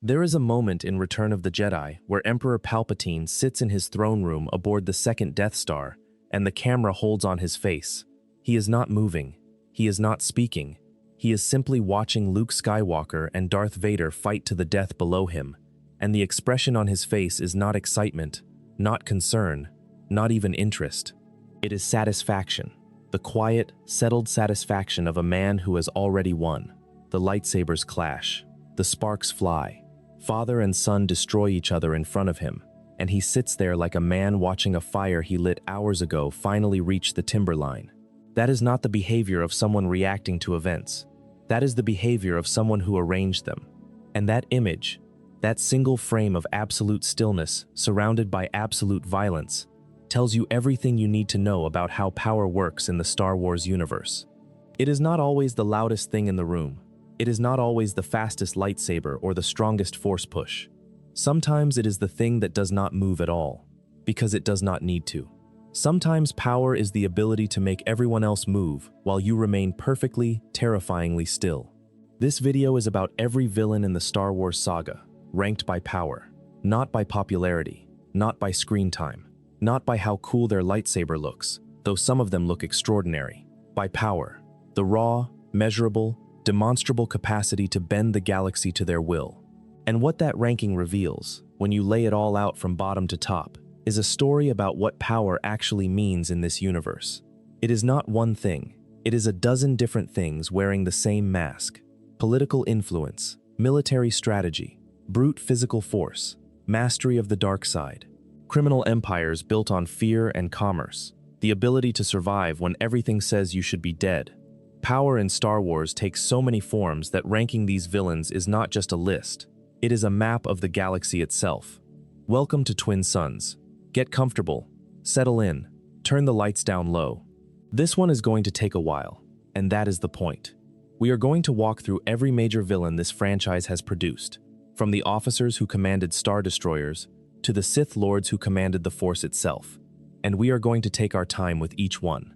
There is a moment in Return of the Jedi where Emperor Palpatine sits in his throne room aboard the second Death Star, and the camera holds on his face. He is not moving. He is not speaking. He is simply watching Luke Skywalker and Darth Vader fight to the death below him, and the expression on his face is not excitement, not concern, not even interest. It is satisfaction, the quiet, settled satisfaction of a man who has already won. The lightsabers clash. The sparks fly. Father and son destroy each other in front of him, and he sits there like a man watching a fire he lit hours ago finally reach the timberline. That is not the behavior of someone reacting to events. That is the behavior of someone who arranged them. And that image, that single frame of absolute stillness surrounded by absolute violence, tells you everything you need to know about how power works in the Star Wars universe. It is not always the loudest thing in the room. It is not always the fastest lightsaber or the strongest force push. Sometimes it is the thing that does not move at all, because it does not need to. Sometimes power is the ability to make everyone else move while you remain perfectly, terrifyingly still. This video is about every villain in the Star Wars saga, ranked by power, not by popularity, not by screen time, not by how cool their lightsaber looks, though some of them look extraordinary, by power, the raw, measurable, demonstrable capacity to bend the galaxy to their will. And what that ranking reveals, when you lay it all out from bottom to top, is a story about what power actually means in this universe. It is not one thing. It is a dozen different things wearing the same mask. Political influence, military strategy, brute physical force, mastery of the dark side, criminal empires built on fear and commerce, the ability to survive when everything says you should be dead. Power in Star Wars takes so many forms that ranking these villains is not just a list. It is a map of the galaxy itself. Welcome to Twin Suns. Get comfortable, settle in, turn the lights down low. This one is going to take a while, and that is the point. We are going to walk through every major villain this franchise has produced, from the officers who commanded Star Destroyers to the Sith Lords who commanded the Force itself. And we are going to take our time with each one.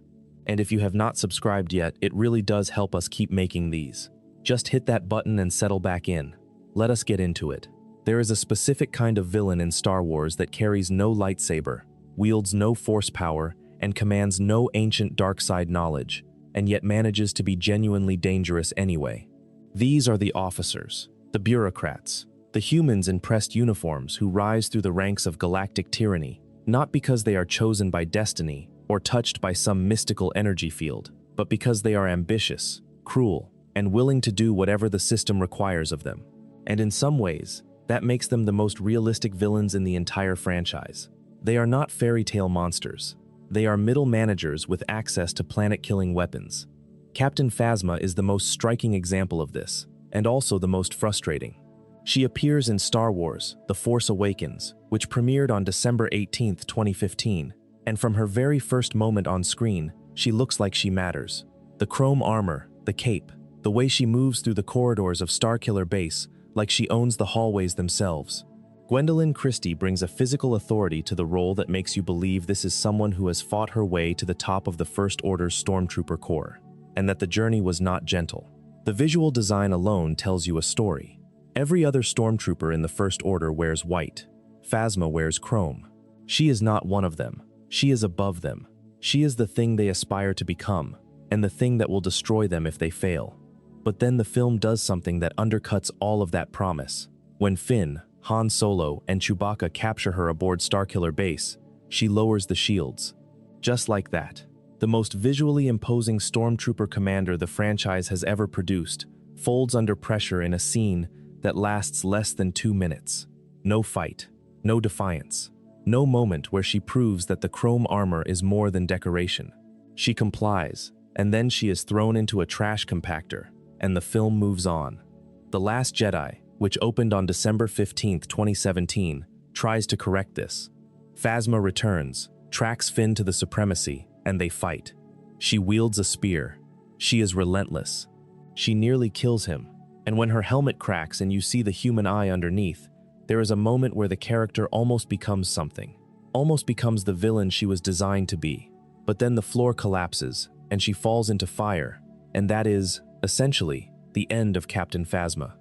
And if you have not subscribed yet, it really does help us keep making these. Just hit that button and settle back in. Let us get into it. There is a specific kind of villain in Star Wars that carries no lightsaber, wields no force power, and commands no ancient dark side knowledge, and yet manages to be genuinely dangerous anyway. These are the officers, the bureaucrats, the humans in pressed uniforms who rise through the ranks of galactic tyranny, not because they are chosen by destiny or touched by some mystical energy field, but because they are ambitious, cruel, and willing to do whatever the system requires of them. And in some ways, that makes them the most realistic villains in the entire franchise. They are not fairy tale monsters. They are middle managers with access to planet-killing weapons. Captain Phasma is the most striking example of this, and also the most frustrating. She appears in Star Wars: The Force Awakens, which premiered on December 18, 2015, and from her very first moment on screen, she looks like she matters. The chrome armor, the cape, the way she moves through the corridors of Starkiller Base like she owns the hallways themselves. Gwendoline Christie brings a physical authority to the role that makes you believe this is someone who has fought her way to the top of the First Order's Stormtrooper Corps, and that the journey was not gentle. The visual design alone tells you a story. Every other Stormtrooper in the First Order wears white. Phasma wears chrome. She is not one of them. She is above them. She is the thing they aspire to become, and the thing that will destroy them if they fail. But then the film does something that undercuts all of that promise. When Finn, Han Solo, and Chewbacca capture her aboard Starkiller Base, she lowers the shields. Just like that. The most visually imposing Stormtrooper commander the franchise has ever produced folds under pressure in a scene that lasts less than 2 minutes. No fight, no defiance, no moment where she proves that the chrome armor is more than decoration. She complies, and then she is thrown into a trash compactor, and the film moves on. The Last Jedi, which opened on December 15, 2017, tries to correct this. Phasma returns, tracks Finn to the supremacy, and they fight. She wields a spear. She is relentless. She nearly kills him, and when her helmet cracks and you see the human eye underneath, there is a moment where the character almost becomes something, almost becomes the villain she was designed to be. But then the floor collapses, and she falls into fire, and that is, essentially, the end of Captain Phasma.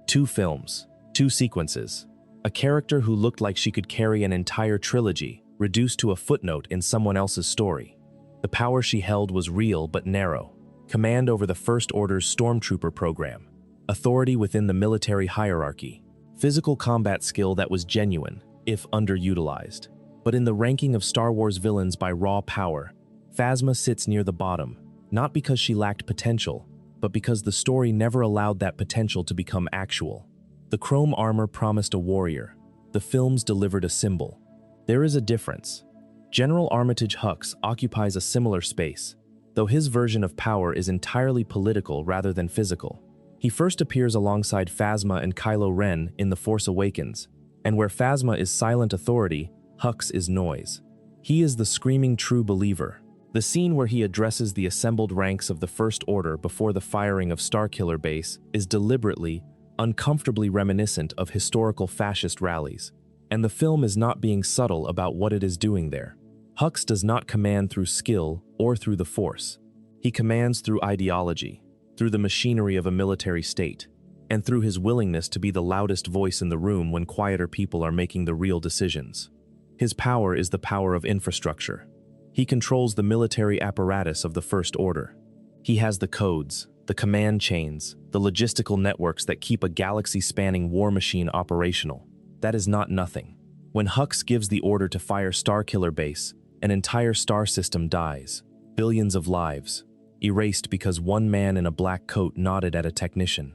2 films, Two sequences. A character who looked like she could carry an entire trilogy, reduced to a footnote in someone else's story. The power she held was real but narrow. Command over the First Order's stormtrooper program. Authority within the military hierarchy. Physical combat skill that was genuine, if underutilized. But in the ranking of Star Wars villains by raw power, Phasma sits near the bottom, not because she lacked potential, but because the story never allowed that potential to become actual. The chrome armor promised a warrior. The films delivered a symbol. There is a difference. General Armitage Hux occupies a similar space, though his version of power is entirely political rather than physical. He first appears alongside Phasma and Kylo Ren in The Force Awakens, and where Phasma is silent authority, Hux is noise. He is the screaming true believer. The scene where he addresses the assembled ranks of the First Order before the firing of Starkiller Base is deliberately, uncomfortably reminiscent of historical fascist rallies, and the film is not being subtle about what it is doing there. Hux does not command through skill or through the Force. He commands through ideology, through the machinery of a military state, and through his willingness to be the loudest voice in the room when quieter people are making the real decisions. His power is the power of infrastructure. He controls the military apparatus of the First Order. He has the codes, the command chains, the logistical networks that keep a galaxy-spanning war machine operational. That is not nothing. When Hux gives the order to fire Starkiller Base, an entire star system dies. Billions of lives, erased because one man in a black coat nodded at a technician.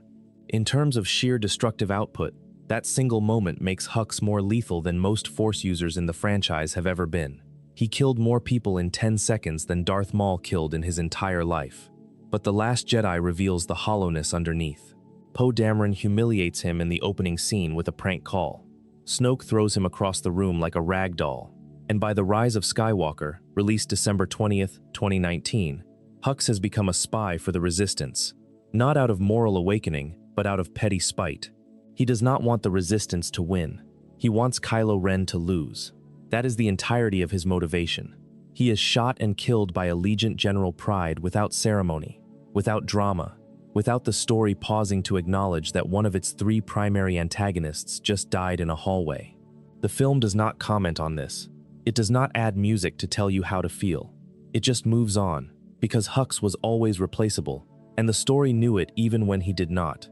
In terms of sheer destructive output, that single moment makes Hux more lethal than most Force users in the franchise have ever been. He killed more people in 10 seconds than Darth Maul killed in his entire life. But The Last Jedi reveals the hollowness underneath. Poe Dameron humiliates him in the opening scene with a prank call. Snoke throws him across the room like a rag doll. And by The Rise of Skywalker, released December 20th, 2019, Hux has become a spy for the Resistance. Not out of moral awakening, but out of petty spite. He does not want the Resistance to win. He wants Kylo Ren to lose. That is the entirety of his motivation. He is shot and killed by Allegiant General Pride without ceremony, without drama, without the story pausing to acknowledge that one of its three primary antagonists just died in a hallway. The film does not comment on this. It does not add music to tell you how to feel. It just moves on, because Hux was always replaceable, and the story knew it even when he did not.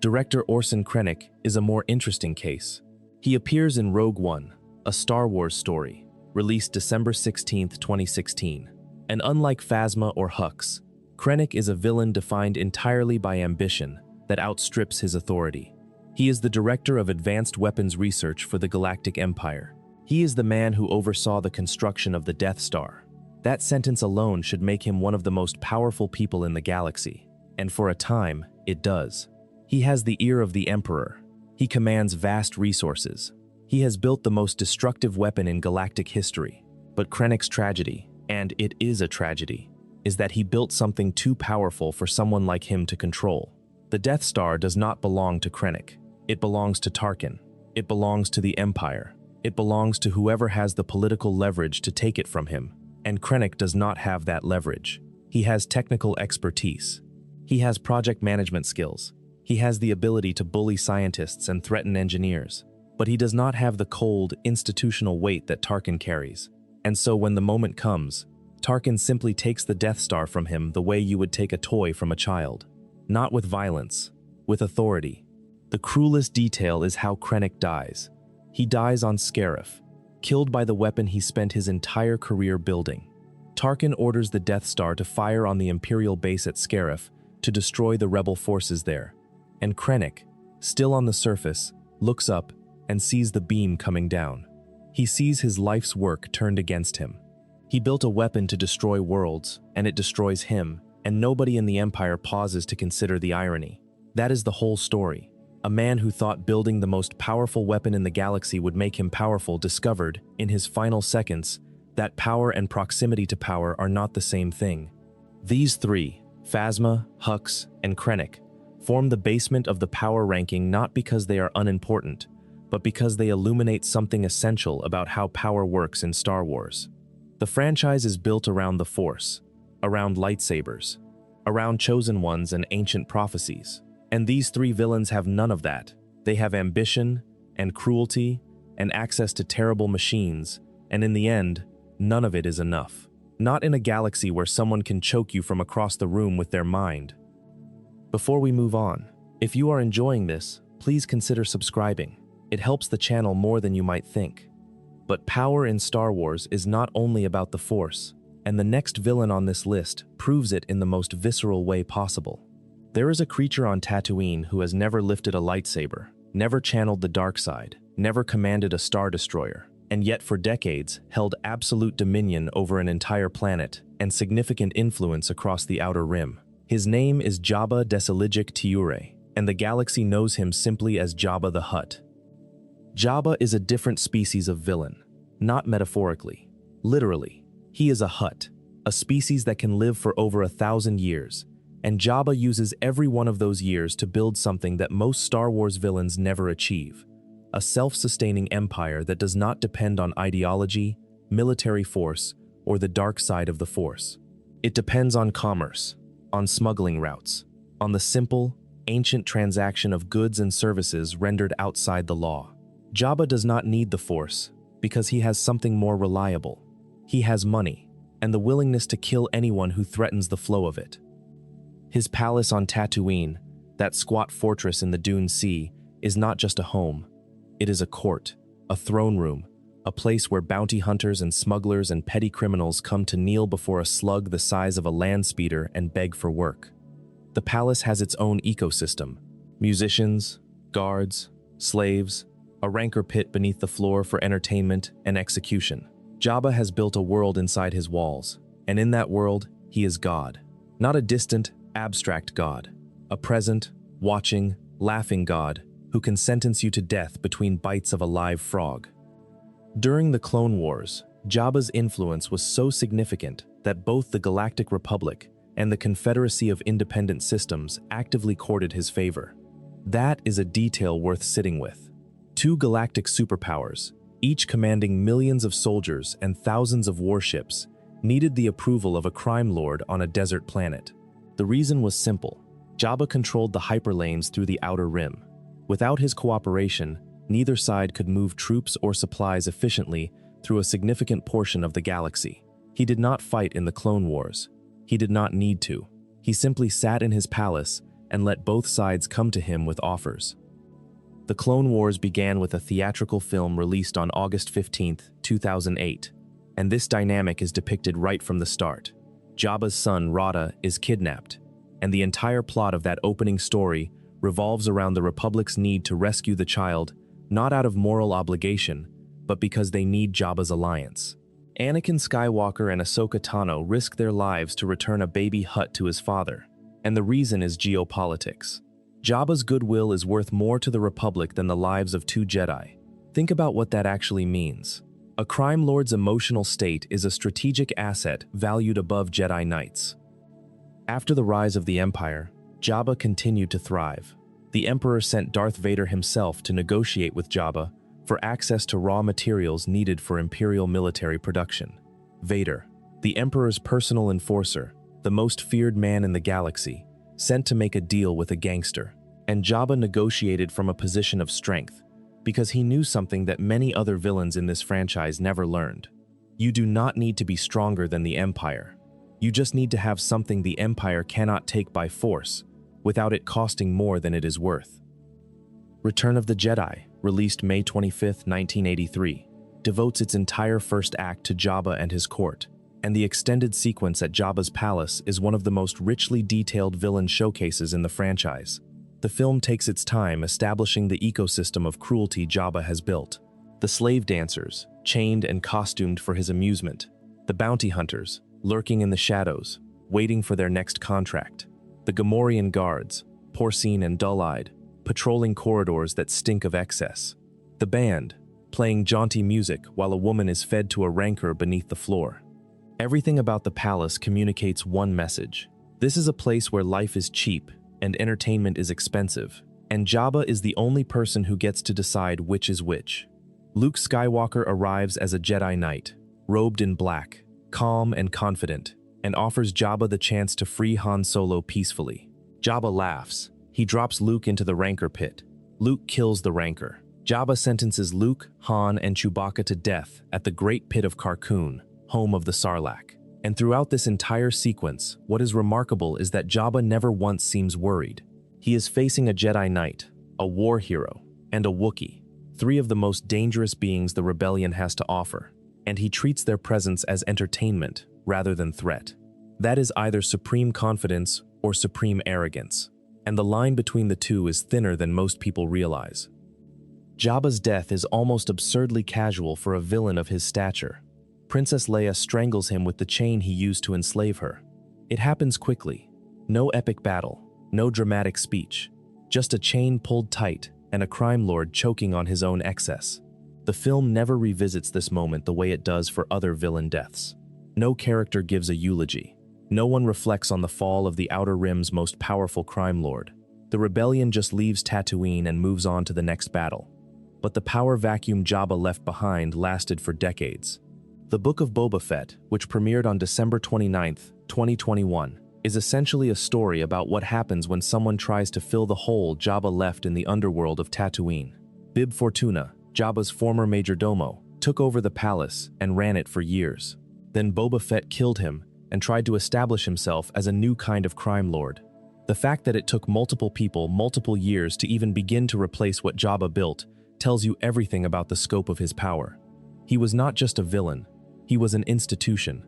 Director Orson Krennic is a more interesting case. He appears in Rogue One, a Star Wars story, released December 16, 2016. And unlike Phasma or Hux, Krennic is a villain defined entirely by ambition that outstrips his authority. He is the director of advanced weapons research for the Galactic Empire. He is the man who oversaw the construction of the Death Star. That sentence alone should make him one of the most powerful people in the galaxy, and for a time, it does. He has the ear of the Emperor. He commands vast resources. He has built the most destructive weapon in galactic history. But Krennic's tragedy, and it is a tragedy, is that he built something too powerful for someone like him to control. The Death Star does not belong to Krennic. It belongs to Tarkin. It belongs to the Empire. It belongs to whoever has the political leverage to take it from him. And Krennic does not have that leverage. He has technical expertise. He has project management skills. He has the ability to bully scientists and threaten engineers. But he does not have the cold, institutional weight that Tarkin carries. And so when the moment comes, Tarkin simply takes the Death Star from him the way you would take a toy from a child. Not with violence, with authority. The cruelest detail is how Krennic dies. He dies on Scarif, killed by the weapon he spent his entire career building. Tarkin orders the Death Star to fire on the Imperial base at Scarif to destroy the rebel forces there. And Krennic, still on the surface, looks up and sees the beam coming down. He sees his life's work turned against him. He built a weapon to destroy worlds, and it destroys him, and nobody in the Empire pauses to consider the irony. That is the whole story. A man who thought building the most powerful weapon in the galaxy would make him powerful discovered, in his final seconds, that power and proximity to power are not the same thing. These three, Phasma, Hux, and Krennic, form the basement of the power ranking not because they are unimportant, but because they illuminate something essential about how power works in Star Wars. The franchise is built around the Force, around lightsabers, around chosen ones and ancient prophecies. And these three villains have none of that. They have ambition and cruelty and access to terrible machines, and in the end, none of it is enough. Not in a galaxy where someone can choke you from across the room with their mind. Before we move on, if you are enjoying this, please consider subscribing. It helps the channel more than you might think. But power in Star Wars is not only about the Force, and the next villain on this list proves it in the most visceral way possible. There is a creature on Tatooine who has never lifted a lightsaber, never channeled the dark side, never commanded a Star Destroyer, and yet for decades held absolute dominion over an entire planet and significant influence across the Outer Rim. His name is Jabba Desaligic Tiure, and the galaxy knows him simply as Jabba the Hutt. Jabba is a different species of villain, not metaphorically. Literally, he is a Hutt, a species that can live for over 1,000 years, and Jabba uses every one of those years to build something that most Star Wars villains never achieve: a self-sustaining empire that does not depend on ideology, military force, or the dark side of the Force. It depends on commerce, on smuggling routes, on the simple, ancient transaction of goods and services rendered outside the law. Jabba does not need the Force because he has something more reliable. He has money and the willingness to kill anyone who threatens the flow of it. His palace on Tatooine, that squat fortress in the Dune Sea, is not just a home. It is a court, a throne room, a place where bounty hunters and smugglers and petty criminals come to kneel before a slug the size of a land speeder and beg for work. The palace has its own ecosystem: musicians, guards, slaves, a rancor pit beneath the floor for entertainment and execution. Jabba has built a world inside his walls, and in that world, he is God. Not a distant, abstract God, a present, watching, laughing God who can sentence you to death between bites of a live frog. During the Clone Wars, Jabba's influence was so significant that both the Galactic Republic and the Confederacy of Independent Systems actively courted his favor. That is a detail worth sitting with. Two galactic superpowers, each commanding millions of soldiers and thousands of warships, needed the approval of a crime lord on a desert planet. The reason was simple. Jabba controlled the hyperlanes through the Outer Rim. Without his cooperation, neither side could move troops or supplies efficiently through a significant portion of the galaxy. He did not fight in the Clone Wars. He did not need to. He simply sat in his palace and let both sides come to him with offers. The Clone Wars began with a theatrical film released on August 15, 2008, and this dynamic is depicted right from the start. Jabba's son, Rada, is kidnapped, and the entire plot of that opening story revolves around the Republic's need to rescue the child, not out of moral obligation, but because they need Jabba's alliance. Anakin Skywalker and Ahsoka Tano risk their lives to return a baby Hutt to his father, and the reason is geopolitics. Jabba's goodwill is worth more to the Republic than the lives of two Jedi. Think about what that actually means. A crime lord's emotional state is a strategic asset valued above Jedi Knights. After the rise of the Empire, Jabba continued to thrive. The Emperor sent Darth Vader himself to negotiate with Jabba for access to raw materials needed for Imperial military production. Vader, the Emperor's personal enforcer, the most feared man in the galaxy, sent to make a deal with a gangster, and Jabba negotiated from a position of strength because he knew something that many other villains in this franchise never learned. You do not need to be stronger than the Empire. You just need to have something the Empire cannot take by force, without it costing more than it is worth. Return of the Jedi, released May 25, 1983, devotes its entire first act to Jabba and his court, and the extended sequence at Jabba's palace is one of the most richly detailed villain showcases in the franchise. The film takes its time establishing the ecosystem of cruelty Jabba has built. The slave dancers, chained and costumed for his amusement. The bounty hunters, lurking in the shadows, waiting for their next contract. The Gamorrean guards, porcine and dull-eyed, patrolling corridors that stink of excess. The band, playing jaunty music while a woman is fed to a rancor beneath the floor. Everything about the palace communicates one message. This is a place where life is cheap and entertainment is expensive, and Jabba is the only person who gets to decide which is which. Luke Skywalker arrives as a Jedi Knight, robed in black, calm and confident, and offers Jabba the chance to free Han Solo peacefully. Jabba laughs. He drops Luke into the rancor pit, Luke kills the Rancor. Jabba sentences Luke, Han, and Chewbacca to death at the Great Pit of Carkoon, home of the Sarlacc. And throughout this entire sequence, what is remarkable is that Jabba never once seems worried. He is facing a Jedi Knight, a war hero, and a Wookiee, three of the most dangerous beings the rebellion has to offer, and he treats their presence as entertainment rather than threat. That is either supreme confidence or supreme arrogance, and the line between the two is thinner than most people realize. Jabba's death is almost absurdly casual for a villain of his stature. Princess Leia strangles him with the chain he used to enslave her. It happens quickly. No epic battle, no dramatic speech, just a chain pulled tight and a crime lord choking on his own excess. The film never revisits this moment the way it does for other villain deaths. No character gives a eulogy. No one reflects on the fall of the Outer Rim's most powerful crime lord. The rebellion just leaves Tatooine and moves on to the next battle. But the power vacuum Jabba left behind lasted for decades. The Book of Boba Fett, which premiered on December 29, 2021, is essentially a story about what happens when someone tries to fill the hole Jabba left in the underworld of Tatooine. Bib Fortuna, Jabba's former majordomo, took over the palace and ran it for years. Then Boba Fett killed him and tried to establish himself as a new kind of crime lord. The fact that it took multiple people multiple years to even begin to replace what Jabba built tells you everything about the scope of his power. He was not just a villain, he was an institution.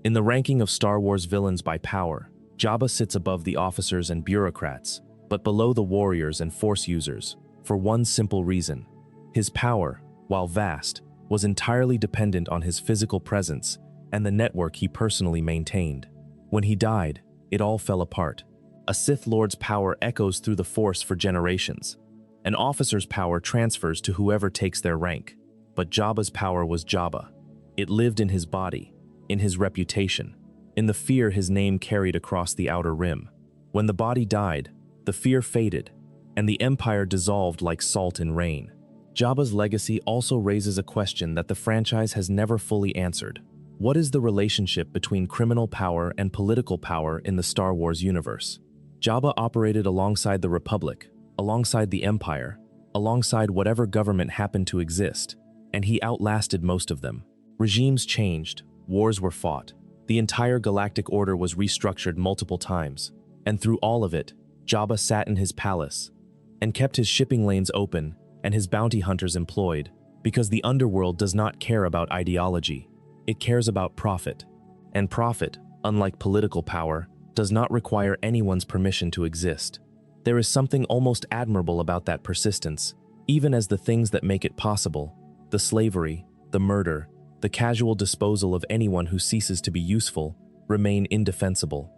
In the ranking of Star Wars villains by power, Jabba sits above the officers and bureaucrats, but below the warriors and Force users, for one simple reason. His power, while vast, was entirely dependent on his physical presence and the network he personally maintained. When he died, it all fell apart. A Sith Lord's power echoes through the Force for generations. An officer's power transfers to whoever takes their rank. But Jabba's power was Jabba. It lived in his body, in his reputation, in the fear his name carried across the Outer Rim. When the body died, the fear faded, and the Empire dissolved like salt in rain. Jabba's legacy also raises a question that the franchise has never fully answered. What is the relationship between criminal power and political power in the Star Wars universe? Jabba operated alongside the Republic, alongside the Empire, alongside whatever government happened to exist, and he outlasted most of them. Regimes changed, wars were fought, the entire galactic order was restructured multiple times, and through all of it, Jabba sat in his palace and kept his shipping lanes open and his bounty hunters employed, because the underworld does not care about ideology, it cares about profit. And profit, unlike political power, does not require anyone's permission to exist. There is something almost admirable about that persistence, even as the things that make it possible, the slavery, the murder, the casual disposal of anyone who ceases to be useful, remain indefensible.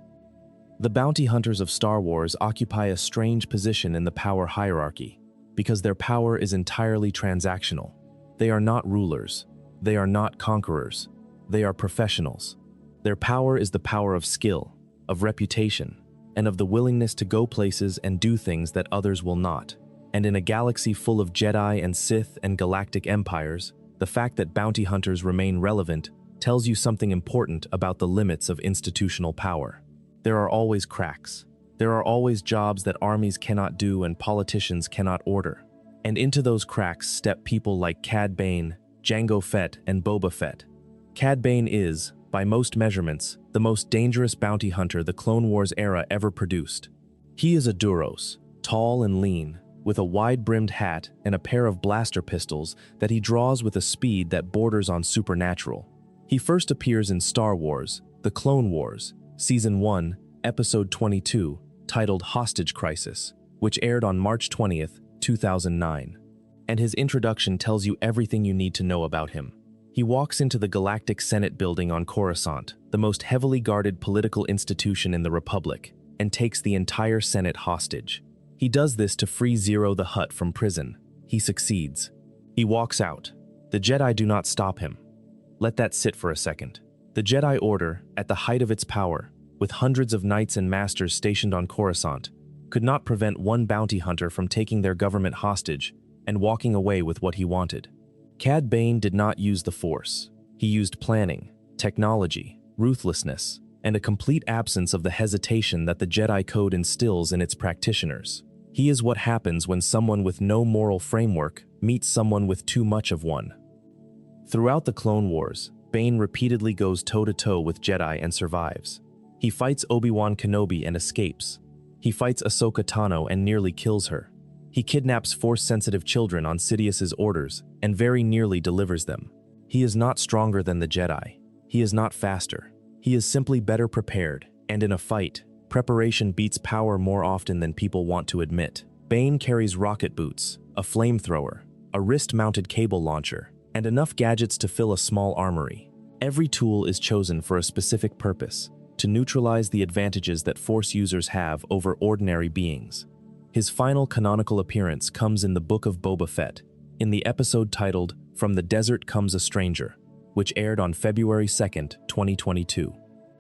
The bounty hunters of Star Wars occupy a strange position in the power hierarchy, because their power is entirely transactional. They are not rulers. They are not conquerors. They are professionals. Their power is the power of skill, of reputation, and of the willingness to go places and do things that others will not. And in a galaxy full of Jedi and Sith and galactic empires, the fact that bounty hunters remain relevant tells you something important about the limits of institutional power. There are always cracks. There are always jobs that armies cannot do and politicians cannot order. And into those cracks step people like Cad Bane, Jango Fett, and Boba Fett. Cad Bane is, by most measurements, the most dangerous bounty hunter the Clone Wars era ever produced. He is a Duros, tall and lean, with a wide-brimmed hat and a pair of blaster pistols that he draws with a speed that borders on supernatural. He first appears in Star Wars, The Clone Wars, Season 1, Episode 22, titled Hostage Crisis, which aired on March 20th, 2009. And his introduction tells you everything you need to know about him. He walks into the Galactic Senate building on Coruscant, the most heavily guarded political institution in the Republic, and takes the entire Senate hostage. He does this to free Zero the Hutt from prison. He succeeds. He walks out. The Jedi do not stop him. Let that sit for a second. The Jedi Order, at the height of its power, with hundreds of knights and masters stationed on Coruscant, could not prevent one bounty hunter from taking their government hostage and walking away with what he wanted. Cad Bane did not use the Force. He used planning, technology, ruthlessness, and a complete absence of the hesitation that the Jedi Code instills in its practitioners. He is what happens when someone with no moral framework meets someone with too much of one. Throughout the Clone Wars, Bane repeatedly goes toe-to-toe with Jedi and survives. He fights Obi-Wan Kenobi and escapes. He fights Ahsoka Tano and nearly kills her. He kidnaps Force-sensitive children on Sidious's orders and very nearly delivers them. He is not stronger than the Jedi. He is not faster. He is simply better prepared, and in a fight, preparation beats power more often than people want to admit. Bane carries rocket boots, a flamethrower, a wrist-mounted cable launcher, and enough gadgets to fill a small armory. Every tool is chosen for a specific purpose, to neutralize the advantages that Force users have over ordinary beings. His final canonical appearance comes in the Book of Boba Fett, in the episode titled From the Desert Comes a Stranger, which aired on February 2nd, 2022.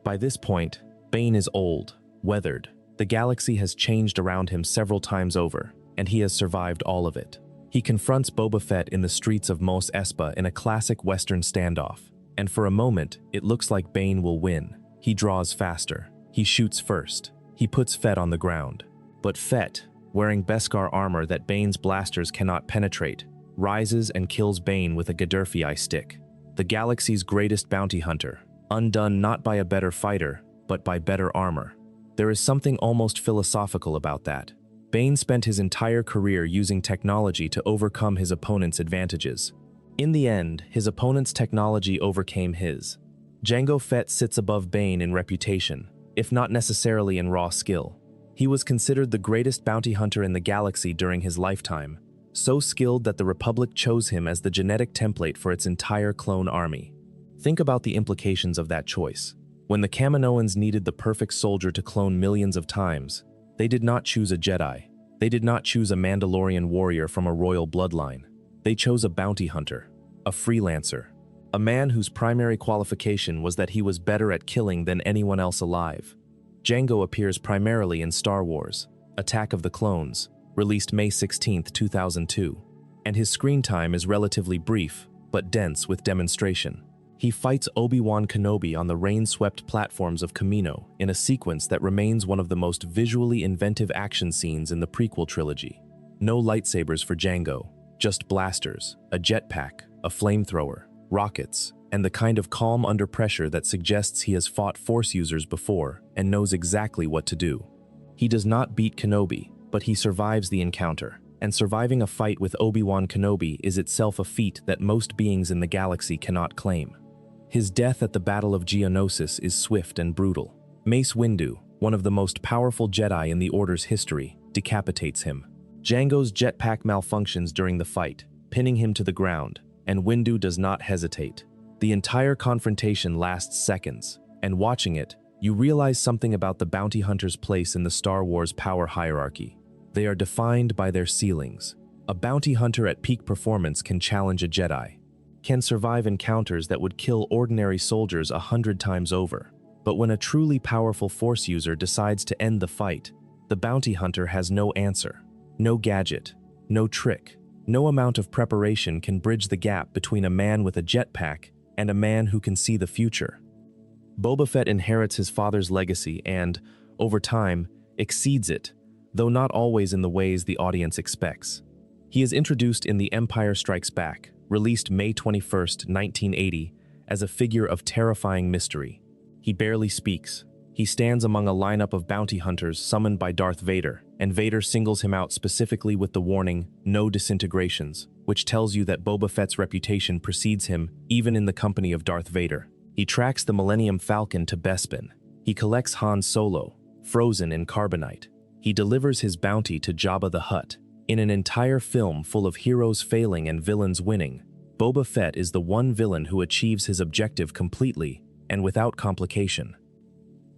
By this point, Bane is old, weathered. The galaxy has changed around him several times over, and he has survived all of it. He confronts Boba Fett in the streets of Mos Espa in a classic Western standoff, and for a moment, it looks like Bane will win. He draws faster. He shoots first. He puts Fett on the ground. But Fett, wearing Beskar armor that Bane's blasters cannot penetrate, rises and kills Bane with a Gadurfii stick. The galaxy's greatest bounty hunter, undone not by a better fighter, but by better armor. There is something almost philosophical about that. Bane spent his entire career using technology to overcome his opponent's advantages. In the end, his opponent's technology overcame his. Jango Fett sits above Bane in reputation, if not necessarily in raw skill. He was considered the greatest bounty hunter in the galaxy during his lifetime, so skilled that the Republic chose him as the genetic template for its entire clone army. Think about the implications of that choice. When the Kaminoans needed the perfect soldier to clone millions of times, they did not choose a Jedi. They did not choose a Mandalorian warrior from a royal bloodline. They chose a bounty hunter, a freelancer, a man whose primary qualification was that he was better at killing than anyone else alive. Jango appears primarily in Star Wars, Attack of the Clones, released May 16, 2002, and his screen time is relatively brief, but dense with demonstration. He fights Obi-Wan Kenobi on the rain-swept platforms of Kamino in a sequence that remains one of the most visually inventive action scenes in the prequel trilogy. No lightsabers for Jango, just blasters, a jetpack, a flamethrower, rockets, and the kind of calm under pressure that suggests he has fought Force users before and knows exactly what to do. He does not beat Kenobi, but he survives the encounter, and surviving a fight with Obi-Wan Kenobi is itself a feat that most beings in the galaxy cannot claim. His death at the Battle of Geonosis is swift and brutal. Mace Windu, one of the most powerful Jedi in the Order's history, decapitates him. Jango's jetpack malfunctions during the fight, pinning him to the ground, and Windu does not hesitate. The entire confrontation lasts seconds, and watching it, you realize something about the bounty hunter's place in the Star Wars power hierarchy. They are defined by their ceilings. A bounty hunter at peak performance can challenge a Jedi, can survive encounters that would kill ordinary soldiers 100 times over. But when a truly powerful Force user decides to end the fight, the bounty hunter has no answer. No gadget, no trick, no amount of preparation can bridge the gap between a man with a jetpack and a man who can see the future. Boba Fett inherits his father's legacy and, over time, exceeds it, though not always in the ways the audience expects. He is introduced in The Empire Strikes Back, released May 21, 1980, as a figure of terrifying mystery. He barely speaks. He stands among a lineup of bounty hunters summoned by Darth Vader, and Vader singles him out specifically with the warning, "No disintegrations," which tells you that Boba Fett's reputation precedes him even in the company of Darth Vader. He tracks the Millennium Falcon to Bespin. He collects Han Solo, frozen in carbonite. He delivers his bounty to Jabba the Hutt. In an entire film full of heroes failing and villains winning, Boba Fett is the one villain who achieves his objective completely and without complication.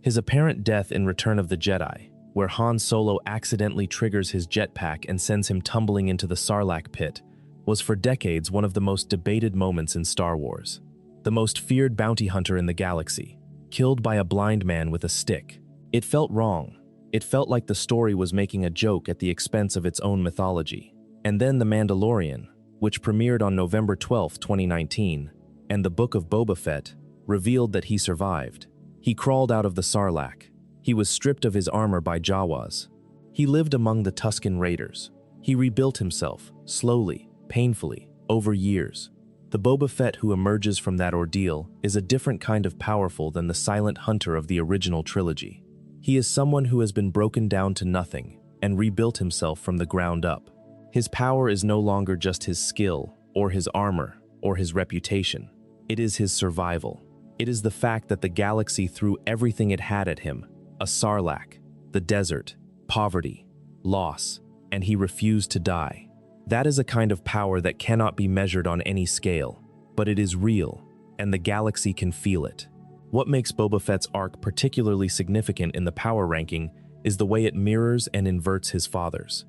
His apparent death in Return of the Jedi, where Han Solo accidentally triggers his jetpack and sends him tumbling into the Sarlacc pit, was for decades one of the most debated moments in Star Wars. The most feared bounty hunter in the galaxy, killed by a blind man with a stick. It felt wrong. It felt like the story was making a joke at the expense of its own mythology. And then The Mandalorian, which premiered on November 12, 2019, and the Book of Boba Fett, revealed that he survived. He crawled out of the Sarlacc. He was stripped of his armor by Jawas. He lived among the Tusken Raiders. He rebuilt himself, slowly, painfully, over years. The Boba Fett who emerges from that ordeal is a different kind of powerful than the silent hunter of the original trilogy. He is someone who has been broken down to nothing and rebuilt himself from the ground up. His power is no longer just his skill, or his armor, or his reputation. It is his survival. It is the fact that the galaxy threw everything it had at him, a sarlacc, the desert, poverty, loss, and he refused to die. That is a kind of power that cannot be measured on any scale, but it is real, and the galaxy can feel it. What makes Boba Fett's arc particularly significant in the power ranking is the way it mirrors and inverts his father's.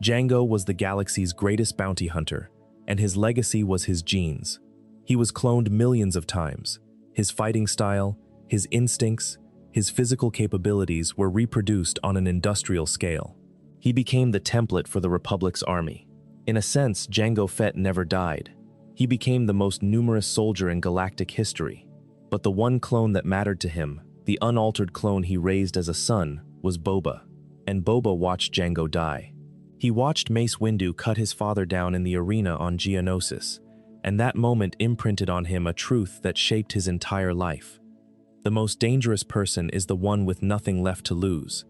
Jango was the galaxy's greatest bounty hunter, and his legacy was his genes. He was cloned millions of times. His fighting style, his instincts, his physical capabilities were reproduced on an industrial scale. He became the template for the Republic's army. In a sense, Jango Fett never died. He became the most numerous soldier in galactic history. But the one clone that mattered to him, the unaltered clone he raised as a son, was Boba. And Boba watched Jango die. He watched Mace Windu cut his father down in the arena on Geonosis, and that moment imprinted on him a truth that shaped his entire life. The most dangerous person is the one with nothing left to lose,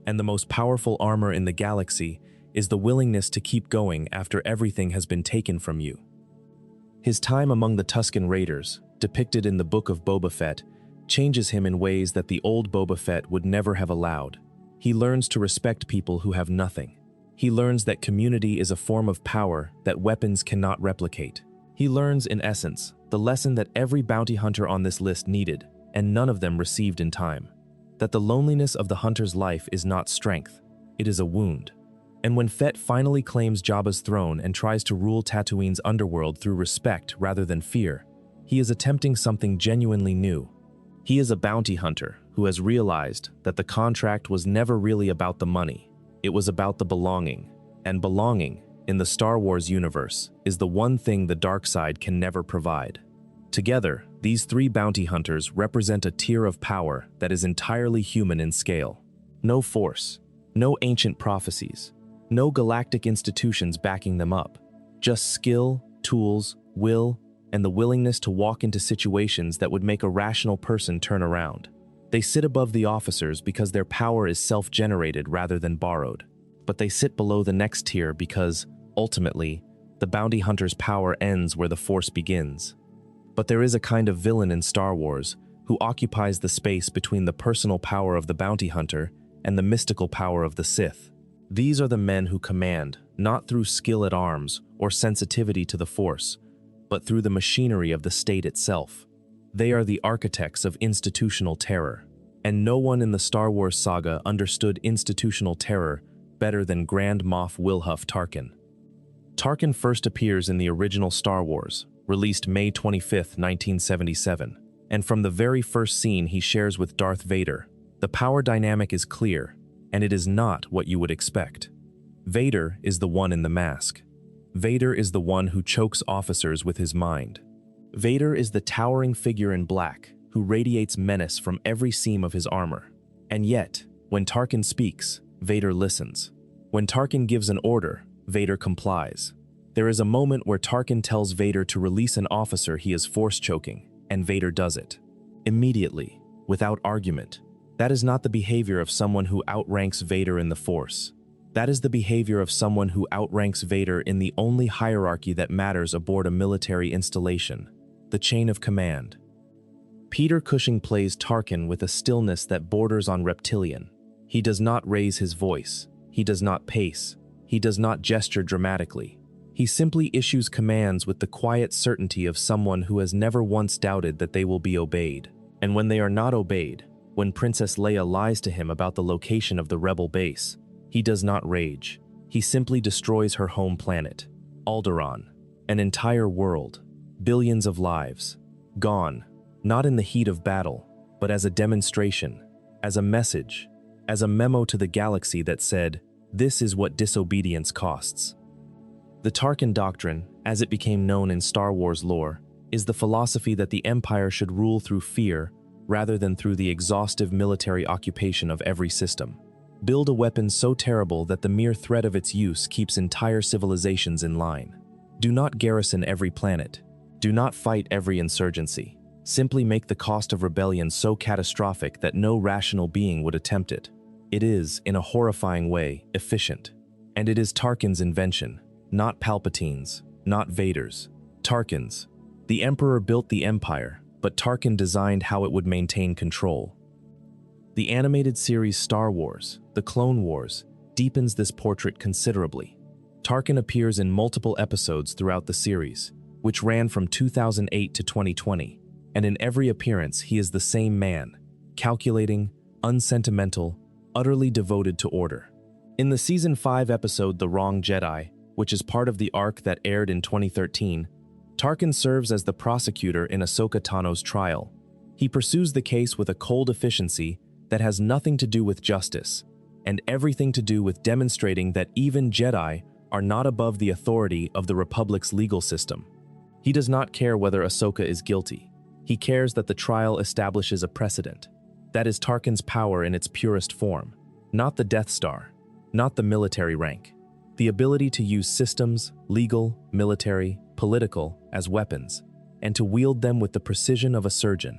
and the most powerful armor in the galaxy is the willingness to keep going after everything has been taken from you. His time among the Tusken Raiders, depicted in the Book of Boba Fett, changes him in ways that the old Boba Fett would never have allowed. He learns to respect people who have nothing. He learns that community is a form of power that weapons cannot replicate. He learns, in essence, the lesson that every bounty hunter on this list needed, and none of them received in time. That the loneliness of the hunter's life is not strength, it is a wound. And when Fett finally claims Jabba's throne and tries to rule Tatooine's underworld through respect rather than fear, he is attempting something genuinely new. He is a bounty hunter who has realized that the contract was never really about the money. It was about the belonging. And belonging, in the Star Wars universe, is the one thing the dark side can never provide. Together, these three bounty hunters represent a tier of power that is entirely human in scale. No force, no ancient prophecies, no galactic institutions backing them up. Just skill, tools, will, and the willingness to walk into situations that would make a rational person turn around. They sit above the officers because their power is self-generated rather than borrowed. But they sit below the next tier because, ultimately, the bounty hunter's power ends where the Force begins. But there is a kind of villain in Star Wars who occupies the space between the personal power of the bounty hunter and the mystical power of the Sith. These are the men who command, not through skill at arms or sensitivity to the Force, but through the machinery of the state itself. They are the architects of institutional terror, and no one in the Star Wars saga understood institutional terror better than Grand Moff Wilhuff Tarkin. Tarkin first appears in the original Star Wars, released May 25, 1977, and from the very first scene he shares with Darth Vader, the power dynamic is clear, and it is not what you would expect. Vader is the one in the mask. Vader is the one who chokes officers with his mind. Vader is the towering figure in black who radiates menace from every seam of his armor. And yet, when Tarkin speaks, Vader listens. When Tarkin gives an order, Vader complies. There is a moment where Tarkin tells Vader to release an officer he is force choking, and Vader does it. Immediately, without argument. That is not the behavior of someone who outranks Vader in the Force. That is the behavior of someone who outranks Vader in the only hierarchy that matters aboard a military installation, the chain of command. Peter Cushing plays Tarkin with a stillness that borders on reptilian. He does not raise his voice. He does not pace. He does not gesture dramatically. He simply issues commands with the quiet certainty of someone who has never once doubted that they will be obeyed. And when they are not obeyed, when Princess Leia lies to him about the location of the rebel base, he does not rage. He simply destroys her home planet, Alderaan, an entire world, billions of lives, gone, not in the heat of battle, but as a demonstration, as a message, as a memo to the galaxy that said, "This is what disobedience costs." The Tarkin Doctrine, as it became known in Star Wars lore, is the philosophy that the Empire should rule through fear rather than through the exhaustive military occupation of every system. Build a weapon so terrible that the mere threat of its use keeps entire civilizations in line. Do not garrison every planet. Do not fight every insurgency. Simply make the cost of rebellion so catastrophic that no rational being would attempt it. It is, in a horrifying way, efficient. And it is Tarkin's invention, not Palpatine's, not Vader's. Tarkin's. The Emperor built the Empire, but Tarkin designed how it would maintain control. The animated series Star Wars, The Clone Wars, deepens this portrait considerably. Tarkin appears in multiple episodes throughout the series, which ran from 2008 to 2020, and in every appearance he is the same man, calculating, unsentimental, utterly devoted to order. In the Season 5 episode The Wrong Jedi, which is part of the arc that aired in 2013, Tarkin serves as the prosecutor in Ahsoka Tano's trial. He pursues the case with a cold efficiency that has nothing to do with justice, and everything to do with demonstrating that even Jedi are not above the authority of the Republic's legal system. He does not care whether Ahsoka is guilty. He cares that the trial establishes a precedent. That is Tarkin's power in its purest form. Not the Death Star, not the military rank. The ability to use systems, legal, military, political, as weapons, and to wield them with the precision of a surgeon.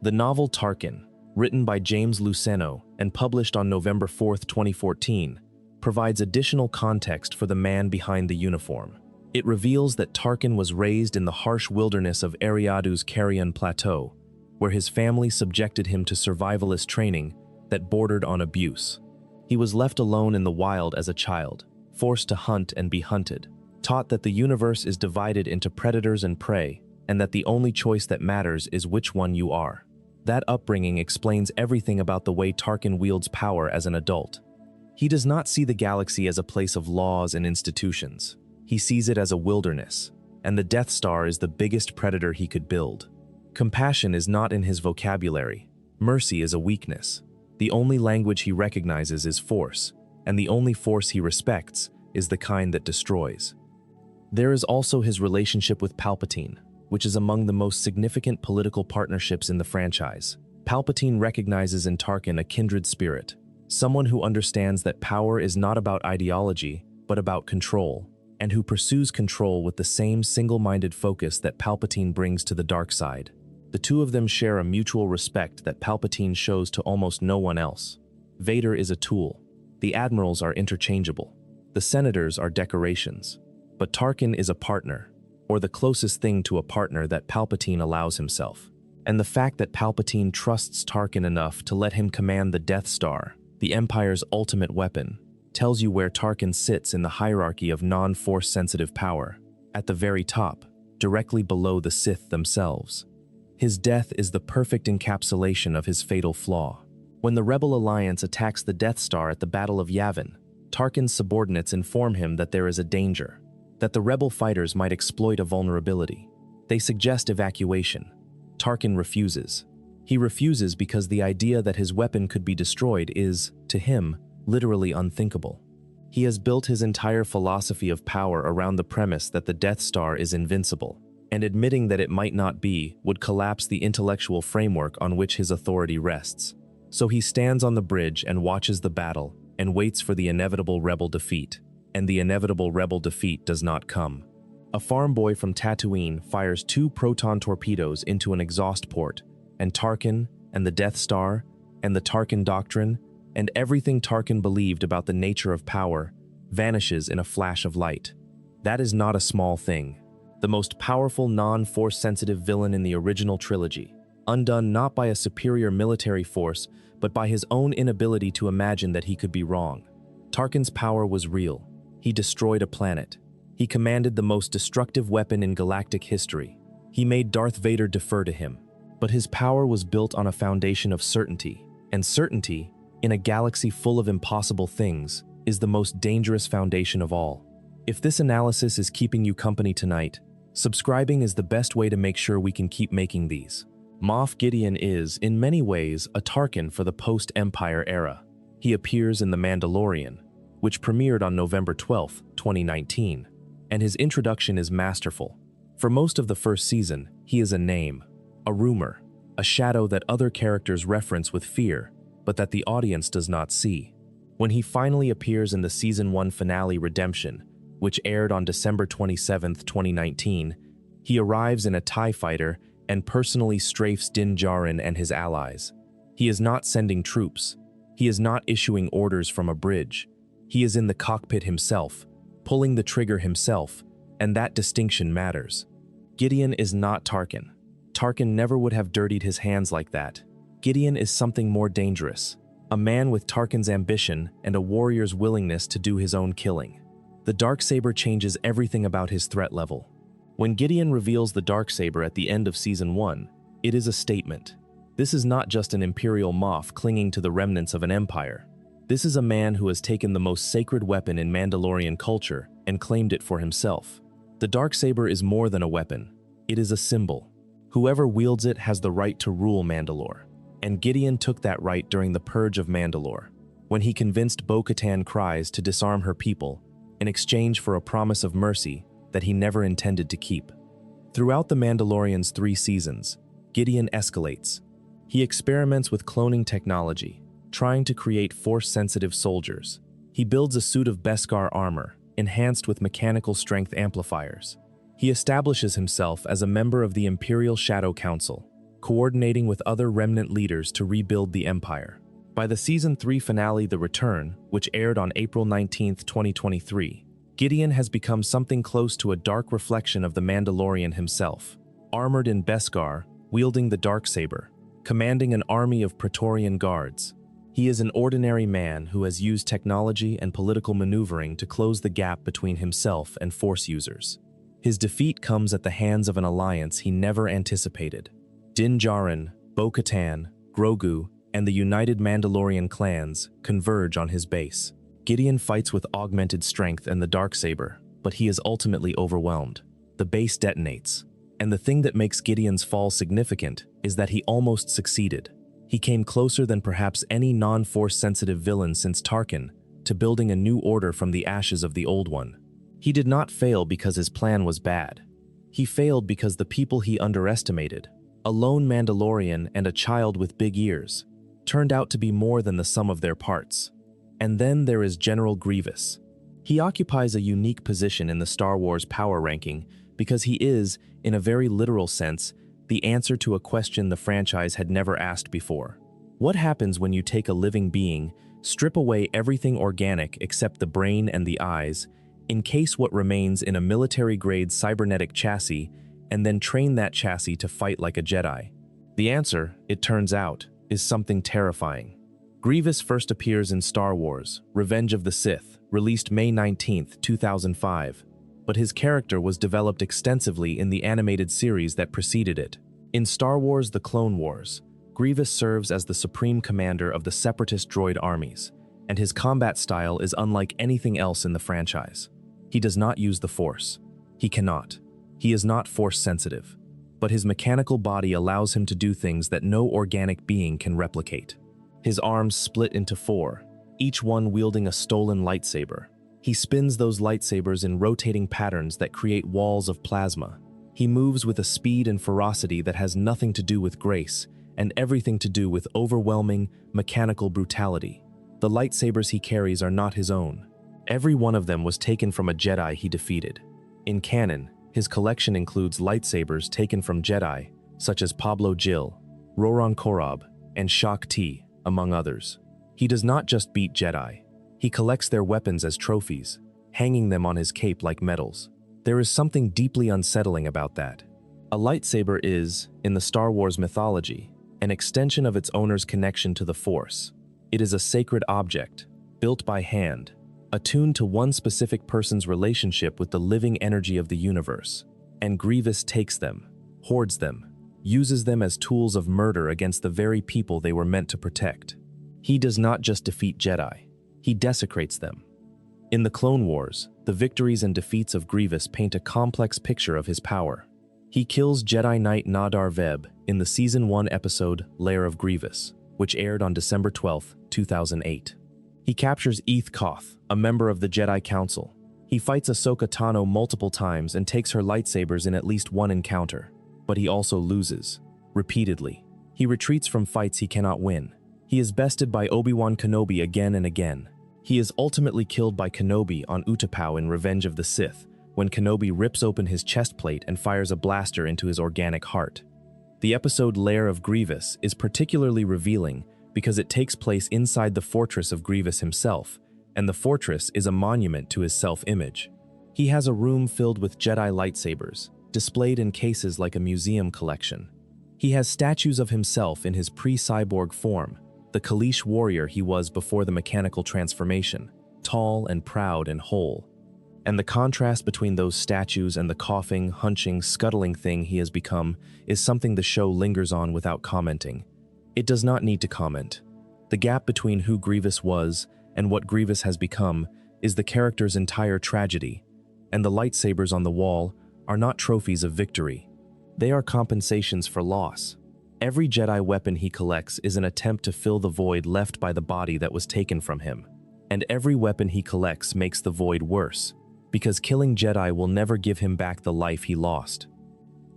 The novel Tarkin, written by James Luceno and published on November 4, 2014, provides additional context for the man behind the uniform. It reveals that Tarkin was raised in the harsh wilderness of Eriadu's Carrion Plateau, where his family subjected him to survivalist training that bordered on abuse. He was left alone in the wild as a child, forced to hunt and be hunted, taught that the universe is divided into predators and prey, and that the only choice that matters is which one you are. That upbringing explains everything about the way Tarkin wields power as an adult. He does not see the galaxy as a place of laws and institutions. He sees it as a wilderness, and the Death Star is the biggest predator he could build. Compassion is not in his vocabulary. Mercy is a weakness. The only language he recognizes is force, and the only force he respects is the kind that destroys. There is also his relationship with Palpatine, which is among the most significant political partnerships in the franchise. Palpatine recognizes in Tarkin a kindred spirit, someone who understands that power is not about ideology, but about control, and who pursues control with the same single-minded focus that Palpatine brings to the dark side. The two of them share a mutual respect that Palpatine shows to almost no one else. Vader is a tool. The admirals are interchangeable. The senators are decorations. But Tarkin is a partner, or the closest thing to a partner that Palpatine allows himself. And the fact that Palpatine trusts Tarkin enough to let him command the Death Star, the Empire's ultimate weapon, tells you where Tarkin sits in the hierarchy of non-force-sensitive power, at the very top, directly below the Sith themselves. His death is the perfect encapsulation of his fatal flaw. When the Rebel Alliance attacks the Death Star at the Battle of Yavin, Tarkin's subordinates inform him that there is a danger, that the rebel fighters might exploit a vulnerability. They suggest evacuation. Tarkin refuses. He refuses because the idea that his weapon could be destroyed is, to him, literally unthinkable. He has built his entire philosophy of power around the premise that the Death Star is invincible, and admitting that it might not be would collapse the intellectual framework on which his authority rests. So he stands on the bridge and watches the battle and waits for the inevitable rebel defeat. And the inevitable rebel defeat does not come. A farm boy from Tatooine fires 2 proton torpedoes into an exhaust port, and Tarkin, and the Death Star, and the Tarkin Doctrine, and everything Tarkin believed about the nature of power, vanishes in a flash of light. That is not a small thing. The most powerful non-force-sensitive villain in the original trilogy, undone not by a superior military force, but by his own inability to imagine that he could be wrong. Tarkin's power was real. He destroyed a planet. He commanded the most destructive weapon in galactic history. He made Darth Vader defer to him. But his power was built on a foundation of certainty, and certainty, in a galaxy full of impossible things, is the most dangerous foundation of all. If this analysis is keeping you company tonight, subscribing is the best way to make sure we can keep making these. Moff Gideon is, in many ways, a Tarkin for the post-Empire era. He appears in The Mandalorian, which premiered on November 12, 2019, and his introduction is masterful. For most of the first season, he is a name, a rumor, a shadow that other characters reference with fear, but that the audience does not see. When he finally appears in the Season 1 finale Redemption, which aired on December 27, 2019, he arrives in a TIE fighter and personally strafes Din Djarin and his allies. He is not sending troops. He is not issuing orders from a bridge. He is in the cockpit himself, pulling the trigger himself, and that distinction matters. Gideon is not Tarkin. Tarkin never would have dirtied his hands like that. Gideon is something more dangerous, a man with Tarkin's ambition and a warrior's willingness to do his own killing. The Darksaber changes everything about his threat level. When Gideon reveals the Darksaber at the end of Season 1, it is a statement. This is not just an Imperial moth clinging to the remnants of an empire. This is a man who has taken the most sacred weapon in Mandalorian culture and claimed it for himself. The Darksaber is more than a weapon. It is a symbol. Whoever wields it has the right to rule Mandalore. And Gideon took that right during the Purge of Mandalore, when he convinced Bo-Katan Kryze to disarm her people in exchange for a promise of mercy that he never intended to keep. Throughout the Mandalorian's 3 seasons, Gideon escalates. He experiments with cloning technology, trying to create Force-sensitive soldiers. He builds a suit of Beskar armor, enhanced with mechanical strength amplifiers. He establishes himself as a member of the Imperial Shadow Council, coordinating with other remnant leaders to rebuild the Empire. By the Season 3 finale The Return, which aired on April 19, 2023, Gideon has become something close to a dark reflection of the Mandalorian himself, armored in Beskar, wielding the Darksaber, commanding an army of Praetorian guards. He is an ordinary man who has used technology and political maneuvering to close the gap between himself and Force users. His defeat comes at the hands of an alliance he never anticipated. Din Djarin, Bo-Katan, Grogu, and the united Mandalorian clans converge on his base. Gideon fights with augmented strength and the Darksaber, but he is ultimately overwhelmed. The base detonates. And the thing that makes Gideon's fall significant is that he almost succeeded. He came closer than perhaps any non-Force-sensitive villain since Tarkin to building a new order from the ashes of the old one. He did not fail because his plan was bad. He failed because the people he underestimated, a lone Mandalorian and a child with big ears, turned out to be more than the sum of their parts. And then there is General Grievous. He occupies a unique position in the Star Wars power ranking because he is, in a very literal sense, the answer to a question the franchise had never asked before. What happens when you take a living being, strip away everything organic except the brain and the eyes, encase what remains in a military-grade cybernetic chassis, and then train that chassis to fight like a Jedi? The answer, it turns out, is something terrifying. Grievous first appears in Star Wars: Revenge of the Sith, released May 19, 2005, but his character was developed extensively in the animated series that preceded it. In Star Wars: The Clone Wars, Grievous serves as the supreme commander of the separatist droid armies, and his combat style is unlike anything else in the franchise. He does not use the Force. He cannot. He is not Force-sensitive, but his mechanical body allows him to do things that no organic being can replicate. His arms split into 4, each one wielding a stolen lightsaber. He spins those lightsabers in rotating patterns that create walls of plasma. He moves with a speed and ferocity that has nothing to do with grace and everything to do with overwhelming, mechanical brutality. The lightsabers he carries are not his own. Every one of them was taken from a Jedi he defeated. In canon, his collection includes lightsabers taken from Jedi, such as Pablo Gil, Roran Korob, and Shak Ti, among others. He does not just beat Jedi. He collects their weapons as trophies, hanging them on his cape like medals. There is something deeply unsettling about that. A lightsaber is, in the Star Wars mythology, an extension of its owner's connection to the Force. It is a sacred object, built by hand, attuned to one specific person's relationship with the living energy of the universe. And Grievous takes them, hoards them, uses them as tools of murder against the very people they were meant to protect. He does not just defeat Jedi. He desecrates them. In the Clone Wars, the victories and defeats of Grievous paint a complex picture of his power. He kills Jedi Knight Nadar Veb in the Season 1 episode Lair of Grievous, which aired on December 12, 2008. He captures Eeth Koth, a member of the Jedi Council. He fights Ahsoka Tano multiple times and takes her lightsabers in at least one encounter, but he also loses, repeatedly. He retreats from fights he cannot win. He is bested by Obi-Wan Kenobi again and again. He is ultimately killed by Kenobi on Utapau in Revenge of the Sith, when Kenobi rips open his chest plate and fires a blaster into his organic heart. The episode Lair of Grievous is particularly revealing because it takes place inside the fortress of Grievous himself, and the fortress is a monument to his self-image. He has a room filled with Jedi lightsabers, displayed in cases like a museum collection. He has statues of himself in his pre-cyborg form, the Kaleesh warrior he was before the mechanical transformation, tall and proud and whole. And the contrast between those statues and the coughing, hunching, scuttling thing he has become is something the show lingers on without commenting. It does not need to comment. The gap between who Grievous was and what Grievous has become is the character's entire tragedy, and the lightsabers on the wall are not trophies of victory. They are compensations for loss. Every Jedi weapon he collects is an attempt to fill the void left by the body that was taken from him. And every weapon he collects makes the void worse, because killing Jedi will never give him back the life he lost.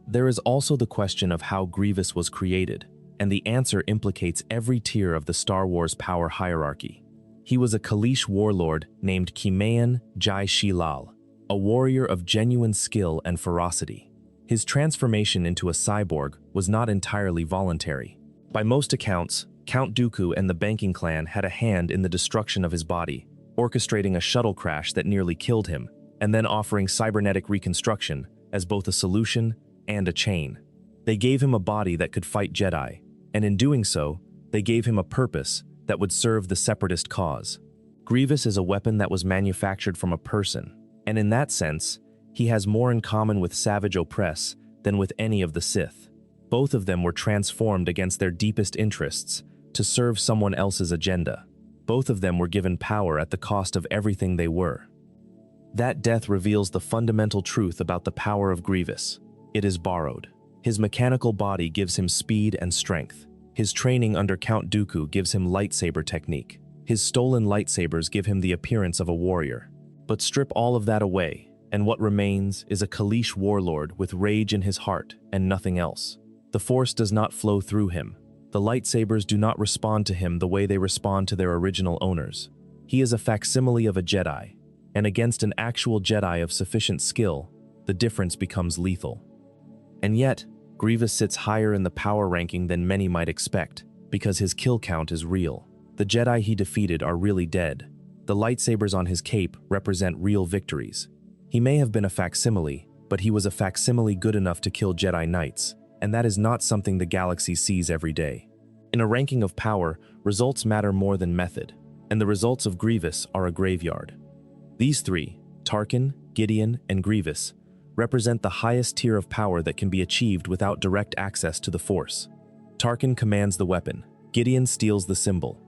There is also the question of how Grievous was created, and the answer implicates every tier of the Star Wars power hierarchy. He was a Kaleesh warlord named Kimayan Jai Shilal, a warrior of genuine skill and ferocity. His transformation into a cyborg was not entirely voluntary. By most accounts, Count Dooku and the banking clan had a hand in the destruction of his body, orchestrating a shuttle crash that nearly killed him, and then offering cybernetic reconstruction as both a solution and a chain. They gave him a body that could fight Jedi, and in doing so, they gave him a purpose that would serve the separatist cause. Grievous is a weapon that was manufactured from a person, and in that sense, he has more in common with Savage Opress than with any of the Sith. Both of them were transformed against their deepest interests to serve someone else's agenda. Both of them were given power at the cost of everything they were. That death reveals the fundamental truth about the power of Grievous. It is borrowed. His mechanical body gives him speed and strength. His training under Count Dooku gives him lightsaber technique. His stolen lightsabers give him the appearance of a warrior. But strip all of that away, and what remains is a Kaleesh warlord with rage in his heart and nothing else. The Force does not flow through him. The lightsabers do not respond to him the way they respond to their original owners. He is a facsimile of a Jedi, and against an actual Jedi of sufficient skill, the difference becomes lethal. And yet, Grievous sits higher in the power ranking than many might expect, because his kill count is real. The Jedi he defeated are really dead. The lightsabers on his cape represent real victories. He may have been a facsimile, but he was a facsimile good enough to kill Jedi Knights, and that is not something the galaxy sees every day. In a ranking of power, results matter more than method, and the results of Grievous are a graveyard. These three, Tarkin, Gideon, and Grievous, represent the highest tier of power that can be achieved without direct access to the Force. Tarkin commands the weapon, Gideon steals the symbol,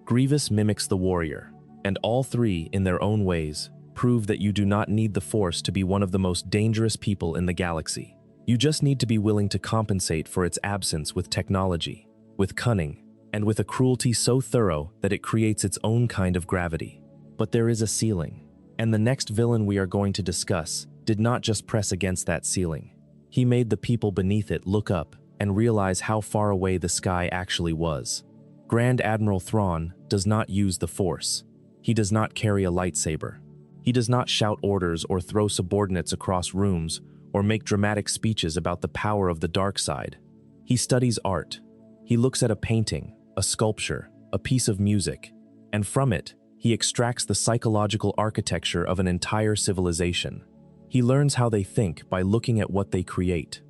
Grievous mimics the warrior, and all three, in their own ways, prove that you do not need the Force to be one of the most dangerous people in the galaxy. You just need to be willing to compensate for its absence with technology, with cunning, and with a cruelty so thorough that it creates its own kind of gravity. But there is a ceiling, and the next villain we are going to discuss did not just press against that ceiling. He made the people beneath it look up and realize how far away the sky actually was. Grand Admiral Thrawn does not use the Force. He does not carry a lightsaber. He does not shout orders or throw subordinates across rooms or make dramatic speeches about the power of the dark side. He studies art. He looks at a painting, a sculpture, a piece of music, and from it, he extracts the psychological architecture of an entire civilization. He learns how they think by looking at what they create,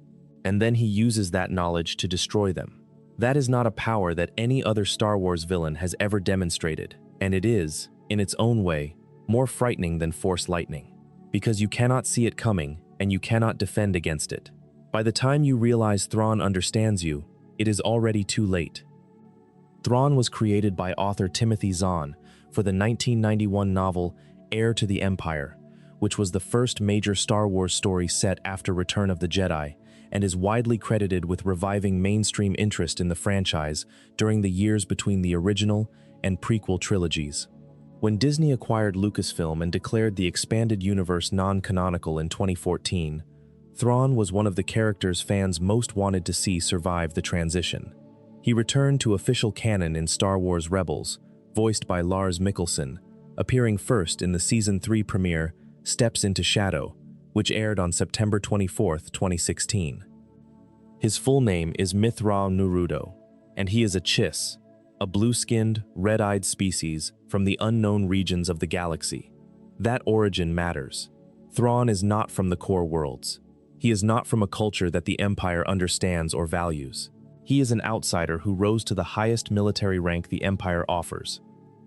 and then he uses that knowledge to destroy them. That is not a power that any other Star Wars villain has ever demonstrated, and it is, in its own way, more frightening than Force lightning, because you cannot see it coming and you cannot defend against it. By the time you realize Thrawn understands you, it is already too late. Thrawn was created by author Timothy Zahn for the 1991 novel Heir to the Empire, which was the first major Star Wars story set after Return of the Jedi, and is widely credited with reviving mainstream interest in the franchise during the years between the original and prequel trilogies. When Disney acquired Lucasfilm and declared the expanded universe non-canonical in 2014, Thrawn was one of the characters fans most wanted to see survive the transition. He returned to official canon in Star Wars Rebels, voiced by Lars Mikkelsen, appearing first in the Season 3 premiere Steps into Shadow, which aired on September 24, 2016. His full name is Mithra Nurudo, and he is a Chiss, a blue-skinned, red-eyed species from the unknown regions of the galaxy. That origin matters. Thrawn is not from the core worlds. He is not from a culture that the Empire understands or values. He is an outsider who rose to the highest military rank the Empire offers,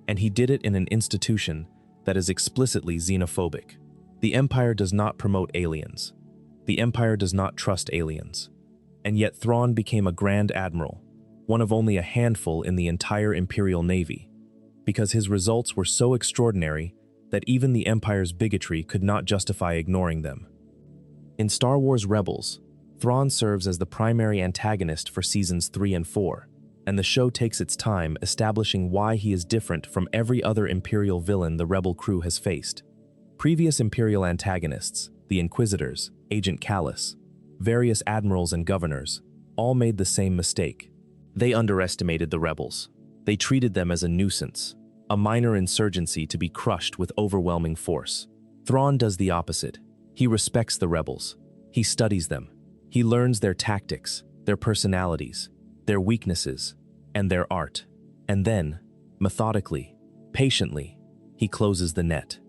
and he did it in an institution that is explicitly xenophobic. The Empire does not promote aliens. The Empire does not trust aliens. And yet Thrawn became a Grand Admiral, one of only a handful in the entire Imperial Navy, because his results were so extraordinary that even the Empire's bigotry could not justify ignoring them. In Star Wars Rebels, Thrawn serves as the primary antagonist for Seasons 3 and 4, and the show takes its time establishing why he is different from every other Imperial villain the Rebel crew has faced. Previous Imperial antagonists, the Inquisitors, Agent Kallus, various admirals and governors, all made the same mistake. They underestimated the Rebels. They treated them as a nuisance, a minor insurgency to be crushed with overwhelming force. Thrawn does the opposite. He respects the Rebels. He studies them. He learns their tactics, their personalities, their weaknesses, and their art. And then, methodically, patiently, he closes the net.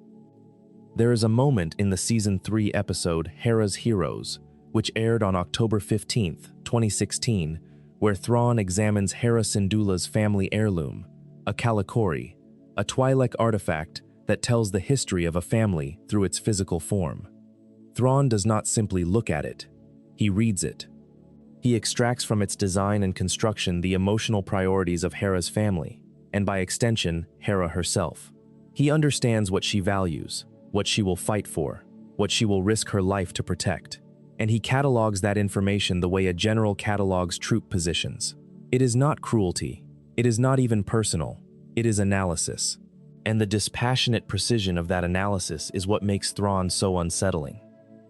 There is a moment in the Season 3 episode Hera's Heroes, which aired on October 15, 2016, where Thrawn examines Hera Syndulla's family heirloom, a Kalikori, a Twi'lek artifact that tells the history of a family through its physical form. Thrawn does not simply look at it, he reads it. He extracts from its design and construction the emotional priorities of Hera's family, and by extension, Hera herself. He understands what she values, what she will fight for, what she will risk her life to protect, and he catalogs that information the way a general catalogs troop positions. It is not cruelty. It is not even personal. It is analysis. And the dispassionate precision of that analysis is what makes Thrawn so unsettling.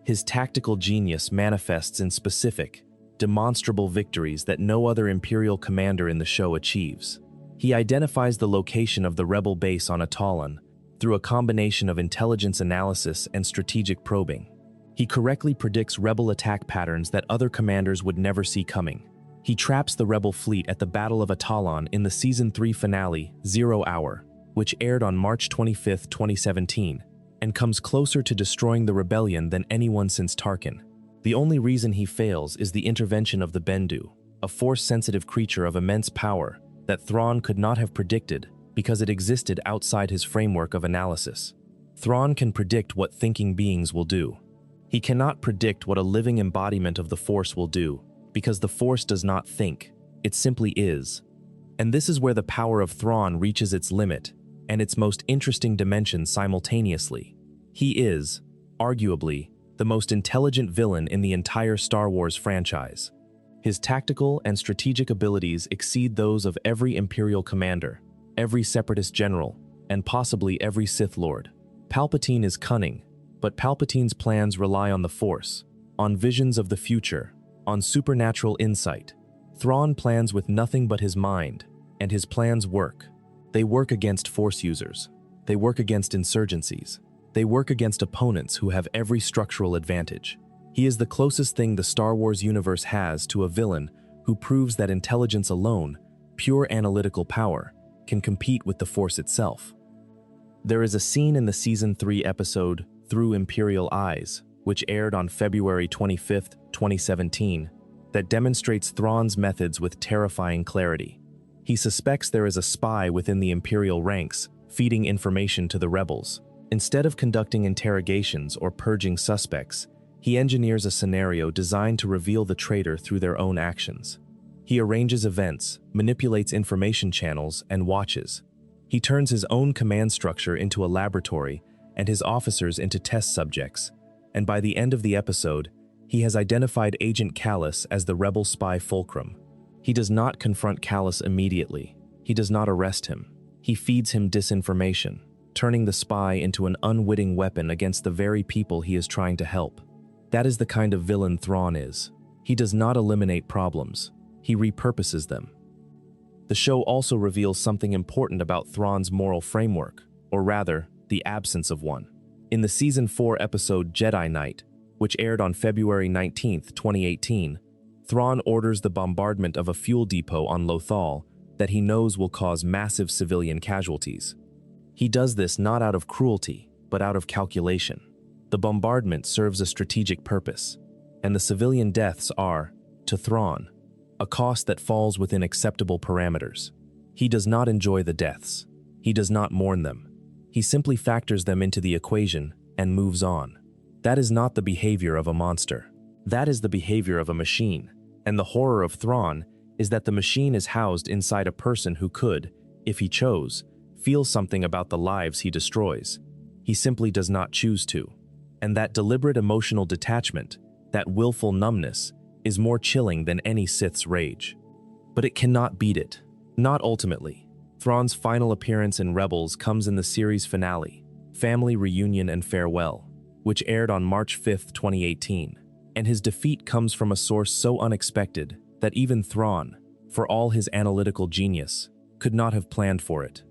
His tactical genius manifests in specific, demonstrable victories that no other Imperial commander in the show achieves. He identifies the location of the Rebel base on Atalan through a combination of intelligence analysis and strategic probing. He correctly predicts Rebel attack patterns that other commanders would never see coming. He traps the Rebel fleet at the Battle of Atalan in the Season 3 finale, 0 Hour, which aired on March 25, 2017, and comes closer to destroying the rebellion than anyone since Tarkin. The only reason he fails is the intervention of the Bendu, a force-sensitive creature of immense power that Thrawn could not have predicted because it existed outside his framework of analysis. Thrawn can predict what thinking beings will do. He cannot predict what a living embodiment of the Force will do, because the Force does not think, it simply is. And this is where the power of Thrawn reaches its limit and its most interesting dimension simultaneously. He is, arguably, the most intelligent villain in the entire Star Wars franchise. His tactical and strategic abilities exceed those of every Imperial commander, every Separatist general, and possibly every Sith Lord. Palpatine is cunning, but Palpatine's plans rely on the Force, on visions of the future, on supernatural insight. Thrawn plans with nothing but his mind, and his plans work. They work against Force users. They work against insurgencies. They work against opponents who have every structural advantage. He is the closest thing the Star Wars universe has to a villain who proves that intelligence alone, pure analytical power, can compete with the Force itself. There is a scene in the Season 3 episode Through Imperial Eyes, which aired on February 25, 2017, that demonstrates Thrawn's methods with terrifying clarity. He suspects there is a spy within the Imperial ranks, feeding information to the rebels. Instead of conducting interrogations or purging suspects, he engineers a scenario designed to reveal the traitor through their own actions. He arranges events, manipulates information channels, and watches. He turns his own command structure into a laboratory and his officers into test subjects, and by the end of the episode, he has identified Agent Kallus as the rebel spy Fulcrum. He does not confront Kallus immediately. He does not arrest him. He feeds him disinformation, turning the spy into an unwitting weapon against the very people he is trying to help. That is the kind of villain Thrawn is. He does not eliminate problems. He repurposes them. The show also reveals something important about Thrawn's moral framework, or rather, the absence of one. In the Season 4 episode Jedi Knight, which aired on February 19, 2018, Thrawn orders the bombardment of a fuel depot on Lothal that he knows will cause massive civilian casualties. He does this not out of cruelty, but out of calculation. The bombardment serves a strategic purpose, and the civilian deaths are, to Thrawn, a cost that falls within acceptable parameters. He does not enjoy the deaths. He does not mourn them. He simply factors them into the equation and moves on. That is not the behavior of a monster. That is the behavior of a machine, and the horror of Thrawn is that the machine is housed inside a person who could, if he chose, feel something about the lives he destroys. He simply does not choose to. And that deliberate emotional detachment, that willful numbness, is more chilling than any Sith's rage. But it cannot beat it. Not ultimately. Thrawn's final appearance in Rebels comes in the series finale, Family Reunion and Farewell, which aired on March 5, 2018. And his defeat comes from a source so unexpected that even Thrawn, for all his analytical genius, could not have planned for it.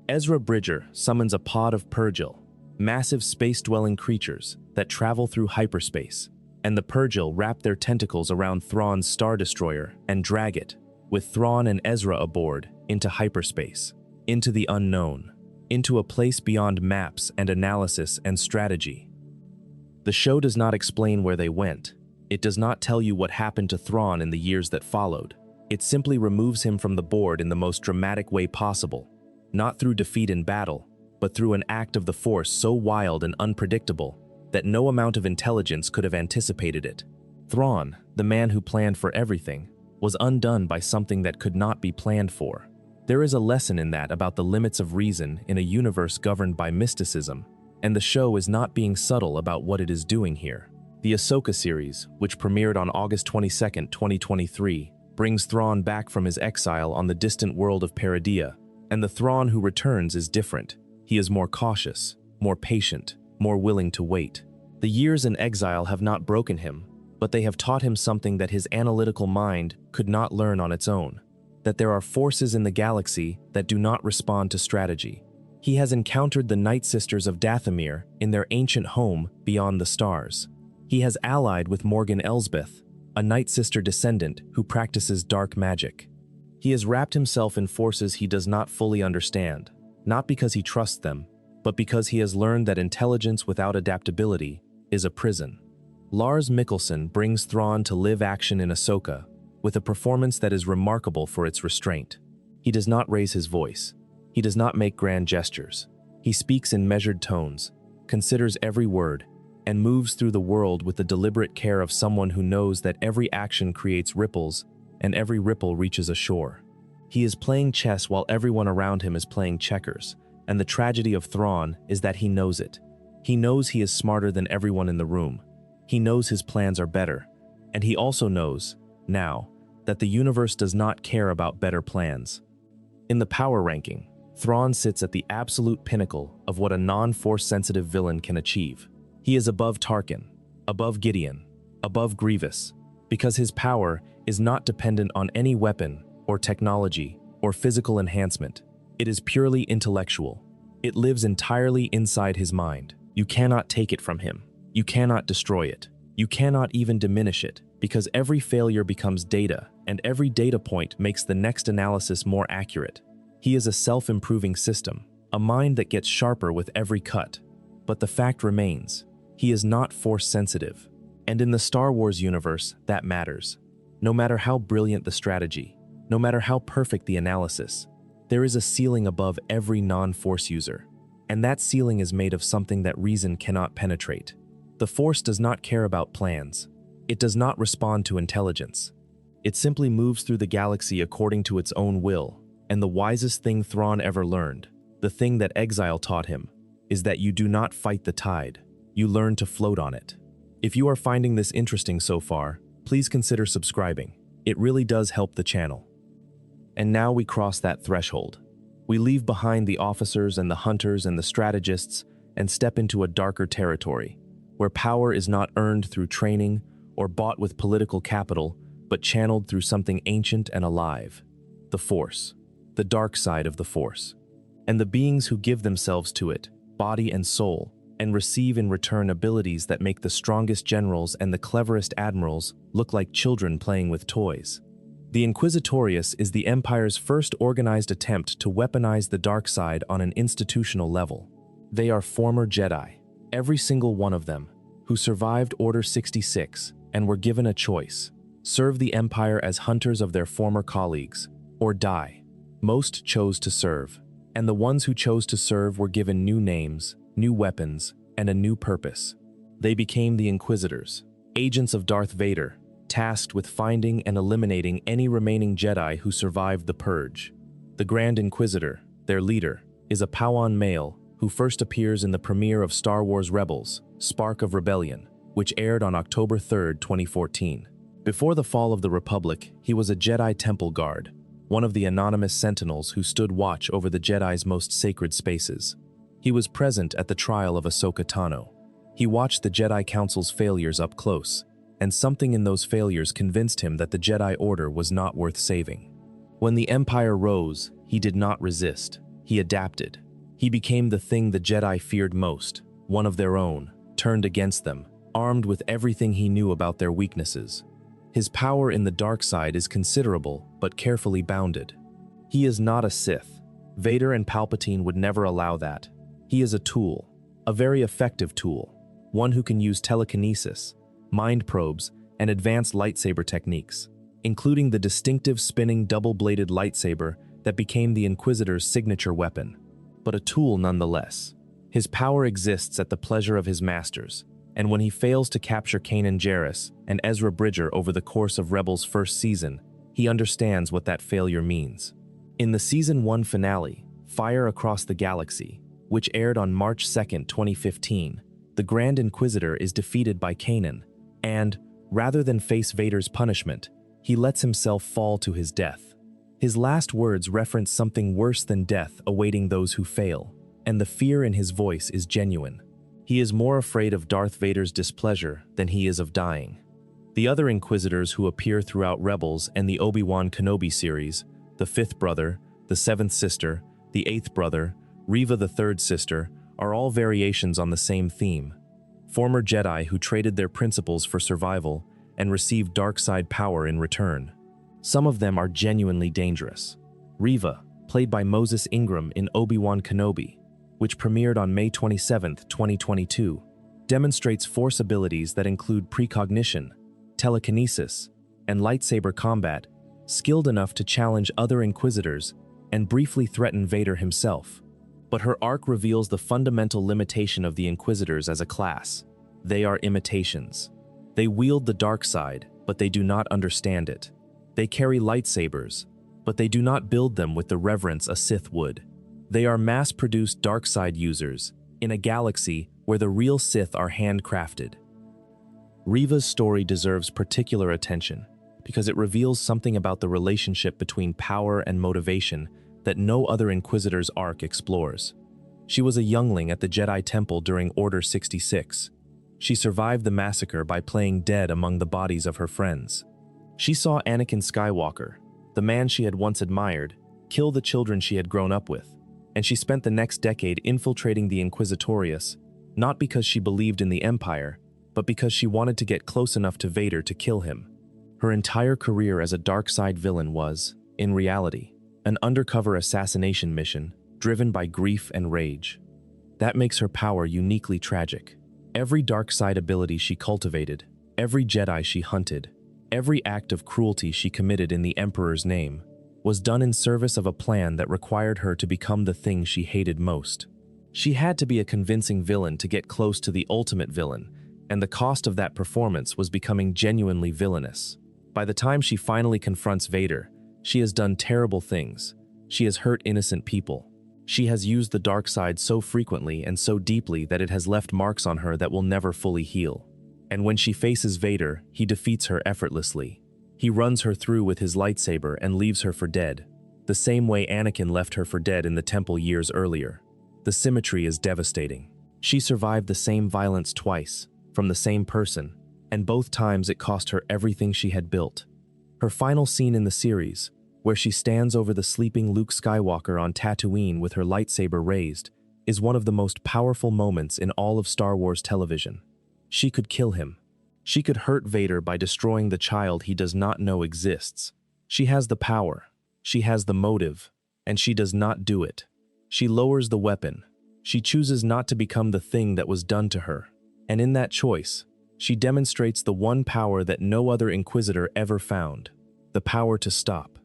Ezra Bridger summons a pod of Purgil, massive space-dwelling creatures that travel through hyperspace, and the Purgil wrap their tentacles around Thrawn's Star Destroyer and drag it, with Thrawn and Ezra aboard, into hyperspace, into the unknown, into a place beyond maps and analysis and strategy. The show does not explain where they went. It does not tell you what happened to Thrawn in the years that followed. It simply removes him from the board in the most dramatic way possible, not through defeat in battle, but through an act of the Force so wild and unpredictable that no amount of intelligence could have anticipated it. Thrawn, the man who planned for everything, was undone by something that could not be planned for. There is a lesson in that about the limits of reason in a universe governed by mysticism, and the show is not being subtle about what it is doing here. The Ahsoka series, which premiered on August 22, 2023, brings Thrawn back from his exile on the distant world of Peridea, and the Thrawn who returns is different. He is more cautious, more patient, more willing to wait. The years in exile have not broken him, but they have taught him something that his analytical mind could not learn on its own, that there are forces in the galaxy that do not respond to strategy. He has encountered the Nightsisters of Dathomir in their ancient home beyond the stars. He has allied with Morgan Elsbeth, a Nightsister descendant who practices dark magic. He has wrapped himself in forces he does not fully understand, not because he trusts them, but because he has learned that intelligence without adaptability is a prison. Lars Mikkelsen brings Thrawn to live action in Ahsoka with a performance that is remarkable for its restraint. He does not raise his voice. He does not make grand gestures. He speaks in measured tones, considers every word, and moves through the world with the deliberate care of someone who knows that every action creates ripples and every ripple reaches a shore. He is playing chess while everyone around him is playing checkers, and the tragedy of Thrawn is that he knows it. He knows he is smarter than everyone in the room. He knows his plans are better, and he also knows, now, that the universe does not care about better plans. In the power ranking, Thrawn sits at the absolute pinnacle of what a non-Force-sensitive villain can achieve. He is above Tarkin, above Gideon, above Grievous, because his power is not dependent on any weapon or technology or physical enhancement. It is purely intellectual. It lives entirely inside his mind. You cannot take it from him. You cannot destroy it. You cannot even diminish it, because every failure becomes data, and every data point makes the next analysis more accurate. He is a self-improving system, a mind that gets sharper with every cut. But the fact remains, he is not Force-sensitive. And in the Star Wars universe, that matters. No matter how brilliant the strategy, no matter how perfect the analysis, there is a ceiling above every non-Force user. And that ceiling is made of something that reason cannot penetrate. The Force does not care about plans. It does not respond to intelligence. It simply moves through the galaxy according to its own will. And the wisest thing Thrawn ever learned, the thing that exile taught him, is that you do not fight the tide. You learn to float on it. If you are finding this interesting so far, please consider subscribing. It really does help the channel. And now we cross that threshold. We leave behind the officers and the hunters and the strategists and step into a darker territory, where power is not earned through training or bought with political capital, but channeled through something ancient and alive, the Force. the dark side of the Force. And the beings who give themselves to it, body and soul, and receive in return abilities that make the strongest generals and the cleverest admirals look like children playing with toys. The Inquisitorius is the Empire's first organized attempt to weaponize the dark side on an institutional level. They are former Jedi, every single one of them, who survived Order 66 and were given a choice: serve the Empire as hunters of their former colleagues, or die. Most chose to serve, and the ones who chose to serve were given new names, new weapons, and a new purpose. They became the Inquisitors, agents of Darth Vader, tasked with finding and eliminating any remaining Jedi who survived the Purge. The Grand Inquisitor, their leader, is a Padawan male who first appears in the premiere of Star Wars Rebels, Spark of Rebellion, which aired on October 3, 2014. Before the fall of the Republic, he was a Jedi Temple Guard, one of the anonymous sentinels who stood watch over the Jedi's most sacred spaces. He was present at the trial of Ahsoka Tano. He watched the Jedi Council's failures up close, and something in those failures convinced him that the Jedi Order was not worth saving. When the Empire rose, he did not resist. He adapted. He became the thing the Jedi feared most, one of their own, turned against them, armed with everything he knew about their weaknesses. His power in the dark side is considerable, but carefully bounded. He is not a Sith. Vader and Palpatine would never allow that. He is a tool, a very effective tool, one who can use telekinesis, mind probes, and advanced lightsaber techniques, including the distinctive spinning double-bladed lightsaber that became the Inquisitor's signature weapon. But a tool nonetheless. His power exists at the pleasure of his masters, and when he fails to capture Kanan Jarrus and Ezra Bridger over the course of Rebels' first season, he understands what that failure means. In the Season 1 finale, Fire Across the Galaxy, which aired on March 2, 2015, the Grand Inquisitor is defeated by Kanan, and, rather than face Vader's punishment, he lets himself fall to his death. His last words reference something worse than death awaiting those who fail, and the fear in his voice is genuine. He is more afraid of Darth Vader's displeasure than he is of dying. The other Inquisitors who appear throughout Rebels and the Obi-Wan Kenobi series, the Fifth Brother, the Seventh Sister, the Eighth Brother, Reva the Third Sister, are all variations on the same theme. Former Jedi who traded their principles for survival and received dark side power in return. Some of them are genuinely dangerous. Reva, played by Moses Ingram in Obi-Wan Kenobi, which premiered on May 27, 2022, demonstrates Force abilities that include precognition, telekinesis, and lightsaber combat, skilled enough to challenge other Inquisitors and briefly threaten Vader himself. But her arc reveals the fundamental limitation of the Inquisitors as a class. They are imitations. They wield the dark side, but they do not understand it. They carry lightsabers, but they do not build them with the reverence a Sith would. They are mass-produced dark side users in a galaxy where the real Sith are handcrafted. Reva's story deserves particular attention because it reveals something about the relationship between power and motivation that no other Inquisitor's arc explores. She was a youngling at the Jedi Temple during Order 66. She survived the massacre by playing dead among the bodies of her friends. She saw Anakin Skywalker, the man she had once admired, kill the children she had grown up with, and she spent the next decade infiltrating the Inquisitorius, not because she believed in the Empire, but because she wanted to get close enough to Vader to kill him. Her entire career as a dark side villain was, in reality, an undercover assassination mission driven by grief and rage. That makes her power uniquely tragic. Every dark side ability she cultivated, every Jedi she hunted, every act of cruelty she committed in the Emperor's name, was done in service of a plan that required her to become the thing she hated most. She had to be a convincing villain to get close to the ultimate villain, and the cost of that performance was becoming genuinely villainous. By the time she finally confronts Vader, she has done terrible things. She has hurt innocent people. She has used the dark side so frequently and so deeply that it has left marks on her that will never fully heal. And when she faces Vader, he defeats her effortlessly. He runs her through with his lightsaber and leaves her for dead, the same way Anakin left her for dead in the temple years earlier. The symmetry is devastating. She survived the same violence twice, from the same person, and both times it cost her everything she had built. Her final scene in the series, where she stands over the sleeping Luke Skywalker on Tatooine with her lightsaber raised, is one of the most powerful moments in all of Star Wars television. She could kill him. She could hurt Vader by destroying the child he does not know exists. She has the power. She has the motive, and she does not do it. She lowers the weapon. She chooses not to become the thing that was done to her. And in that choice, she demonstrates the one power that no other Inquisitor ever found, the power to stop.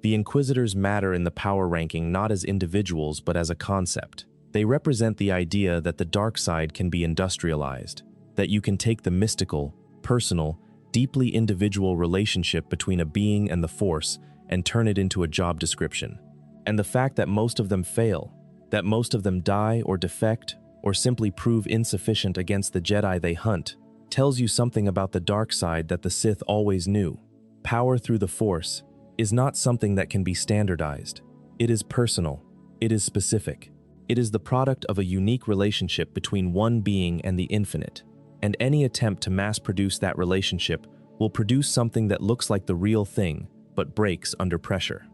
The Inquisitors matter in the power ranking not as individuals but as a concept. They represent the idea that the dark side can be industrialized, that you can take the mystical, personal, deeply individual relationship between a being and the Force and turn it into a job description. And the fact that most of them fail, that most of them die or defect or simply prove insufficient against the Jedi they hunt, tells you something about the dark side that the Sith always knew. Power through the Force is not something that can be standardized. It is personal. It is specific. It is the product of a unique relationship between one being and the infinite, and any attempt to mass-produce that relationship will produce something that looks like the real thing, but breaks under pressure.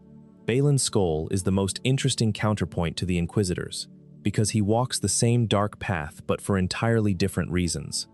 Baylan Skoll is the most interesting counterpoint to the Inquisitors, because he walks the same dark path but for entirely different reasons.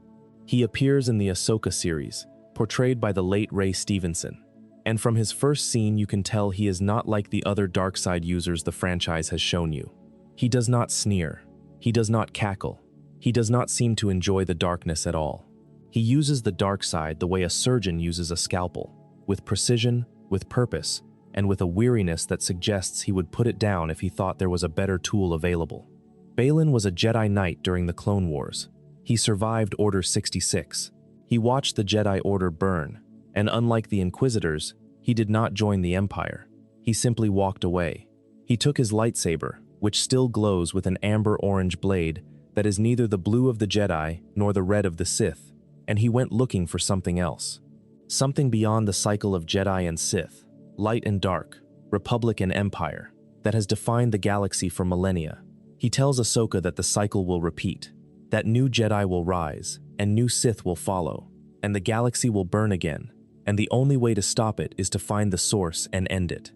He appears in the Ahsoka series, portrayed by the late Ray Stevenson, and from his first scene you can tell he is not like the other dark side users the franchise has shown you. He does not sneer. He does not cackle. He does not seem to enjoy the darkness at all. He uses the dark side the way a surgeon uses a scalpel, with precision, with purpose, and with a weariness that suggests he would put it down if he thought there was a better tool available. Baylan was a Jedi Knight during the Clone Wars. He survived Order 66. He watched the Jedi Order burn, and unlike the Inquisitors, he did not join the Empire. He simply walked away. He took his lightsaber, which still glows with an amber-orange blade that is neither the blue of the Jedi nor the red of the Sith, and he went looking for something else. Something beyond the cycle of Jedi and Sith, light and dark, Republic and Empire, that has defined the galaxy for millennia. He tells Ahsoka that the cycle will repeat, that new Jedi will rise, and new Sith will follow, and the galaxy will burn again, and the only way to stop it is to find the source and end it.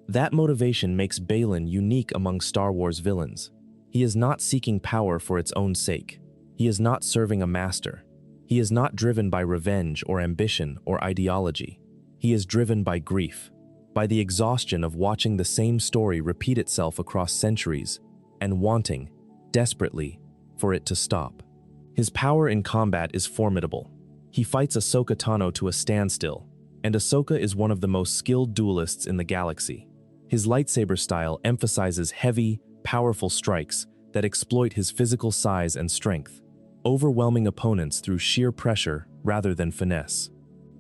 That motivation makes Baylan unique among Star Wars villains. He is not seeking power for its own sake. He is not serving a master. He is not driven by revenge or ambition or ideology. He is driven by grief, by the exhaustion of watching the same story repeat itself across centuries and wanting, desperately, for it to stop. His power in combat is formidable. He fights Ahsoka Tano to a standstill, and Ahsoka is one of the most skilled duelists in the galaxy. His lightsaber style emphasizes heavy, powerful strikes that exploit his physical size and strength, overwhelming opponents through sheer pressure rather than finesse.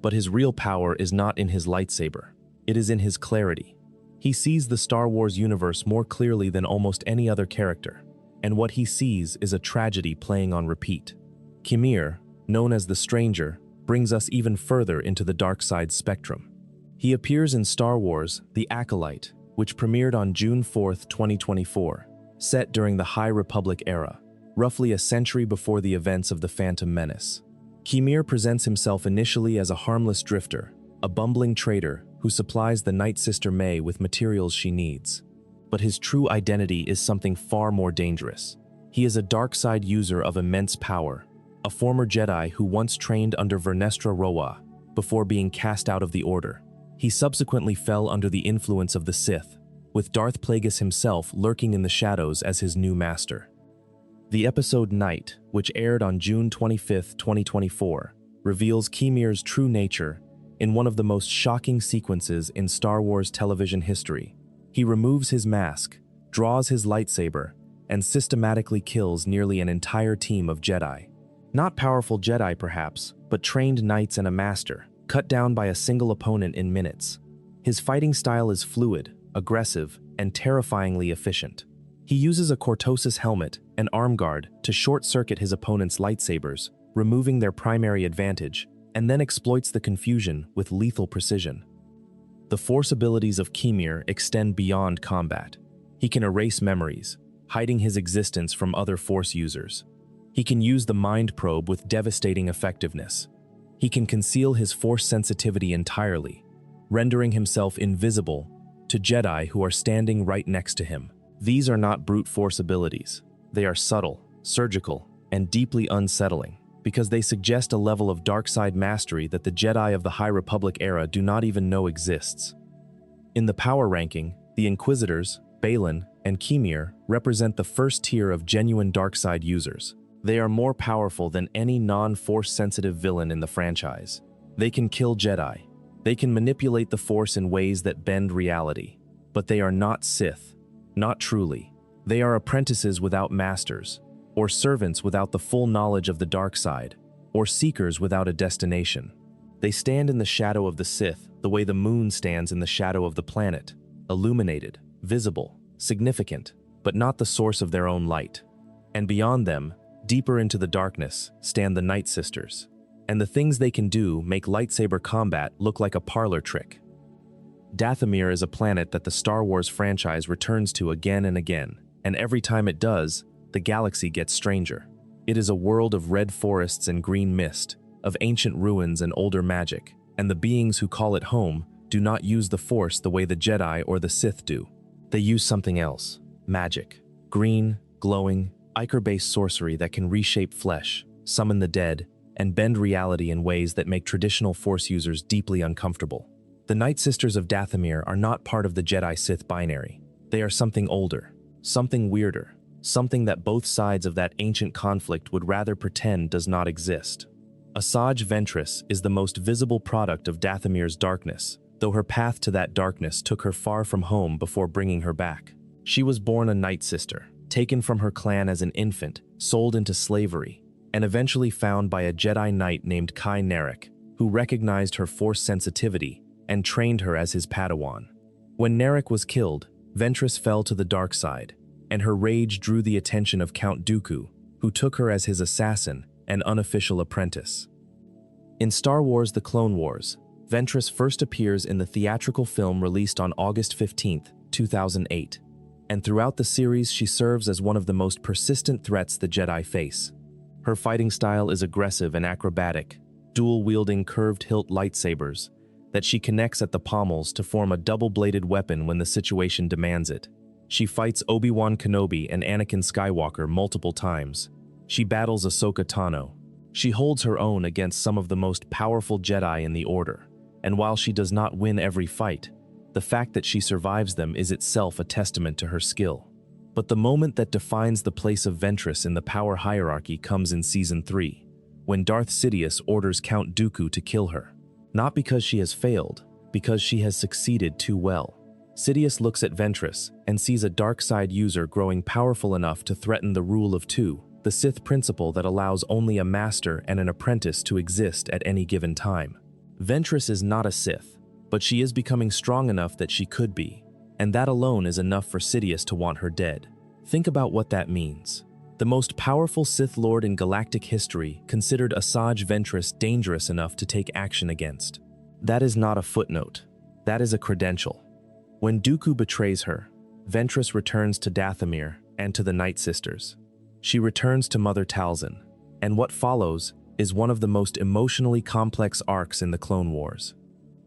But his real power is not in his lightsaber. It is in his clarity. He sees the Star Wars universe more clearly than almost any other character, and what he sees is a tragedy playing on repeat. Kimir, known as the Stranger, brings us even further into the dark side spectrum. He appears in Star Wars: The Acolyte, which premiered on June 4, 2024, set during the High Republic era, roughly a century before the events of The Phantom Menace. Kimir presents himself initially as a harmless drifter, a bumbling trader who supplies the Night Sister May with materials she needs. But his true identity is something far more dangerous. He is a dark side user of immense power, a former Jedi who once trained under Vernestra Rowah before being cast out of the Order. He subsequently fell under the influence of the Sith, with Darth Plagueis himself lurking in the shadows as his new master. The episode Night, which aired on June 25, 2024, reveals Kimir's true nature in one of the most shocking sequences in Star Wars television history. He removes his mask, draws his lightsaber, and systematically kills nearly an entire team of Jedi. Not powerful Jedi perhaps, but trained knights and a master, cut down by a single opponent in minutes. His fighting style is fluid, aggressive, and terrifyingly efficient. He uses a Cortosis helmet and arm guard to short-circuit his opponent's lightsabers, removing their primary advantage, and then exploits the confusion with lethal precision. The Force abilities of Kimir extend beyond combat. He can erase memories, hiding his existence from other Force users. He can use the Mind Probe with devastating effectiveness. He can conceal his Force sensitivity entirely, rendering himself invisible to Jedi who are standing right next to him. These are not brute force abilities. They are subtle, surgical, and deeply unsettling, because they suggest a level of dark side mastery that the Jedi of the High Republic era do not even know exists. In the power ranking, the Inquisitors, Baylan, and Kemir represent the first tier of genuine dark side users. They are more powerful than any non-force sensitive villain in the franchise. They can kill Jedi. They can manipulate the Force in ways that bend reality. But they are not Sith. Not truly. They are apprentices without masters, or servants without the full knowledge of the dark side, or seekers without a destination. They stand in the shadow of the Sith the way the moon stands in the shadow of the planet, illuminated, visible, significant, but not the source of their own light. And beyond them, deeper into the darkness, stand the Nightsisters. And the things they can do make lightsaber combat look like a parlor trick. Dathomir is a planet that the Star Wars franchise returns to again and again, and every time it does, the galaxy gets stranger. It is a world of red forests and green mist, of ancient ruins and older magic, and the beings who call it home do not use the Force the way the Jedi or the Sith do. They use something else, magic. Green, glowing, ichor-based sorcery that can reshape flesh, summon the dead, and bend reality in ways that make traditional Force users deeply uncomfortable. The Nightsisters of Dathomir are not part of the Jedi-Sith binary. They are something older, something weirder, something that both sides of that ancient conflict would rather pretend does not exist. Asajj Ventress is the most visible product of Dathomir's darkness, though her path to that darkness took her far from home before bringing her back. She was born a Nightsister, taken from her clan as an infant, sold into slavery, and eventually found by a Jedi Knight named Kai Narek, who recognized her Force sensitivity and trained her as his Padawan. When Narek was killed, Ventress fell to the dark side, and her rage drew the attention of Count Dooku, who took her as his assassin and unofficial apprentice. In Star Wars: The Clone Wars, Ventress first appears in the theatrical film released on August 15, 2008, and throughout the series she serves as one of the most persistent threats the Jedi face. Her fighting style is aggressive and acrobatic, dual-wielding curved hilt lightsabers that she connects at the pommels to form a double-bladed weapon when the situation demands it. She fights Obi-Wan Kenobi and Anakin Skywalker multiple times. She battles Ahsoka Tano. She holds her own against some of the most powerful Jedi in the Order, and while she does not win every fight, the fact that she survives them is itself a testament to her skill. But the moment that defines the place of Ventress in the power hierarchy comes in Season 3, when Darth Sidious orders Count Dooku to kill her. Not because she has failed, because she has succeeded too well. Sidious looks at Ventress and sees a dark side user growing powerful enough to threaten the rule of two, the Sith principle that allows only a master and an apprentice to exist at any given time. Ventress is not a Sith, but she is becoming strong enough that she could be, and that alone is enough for Sidious to want her dead. Think about what that means. The most powerful Sith Lord in galactic history considered Asajj Ventress dangerous enough to take action against. That is not a footnote. That is a credential. When Dooku betrays her, Ventress returns to Dathomir and to the Nightsisters. She returns to Mother Talzin, and what follows is one of the most emotionally complex arcs in the Clone Wars.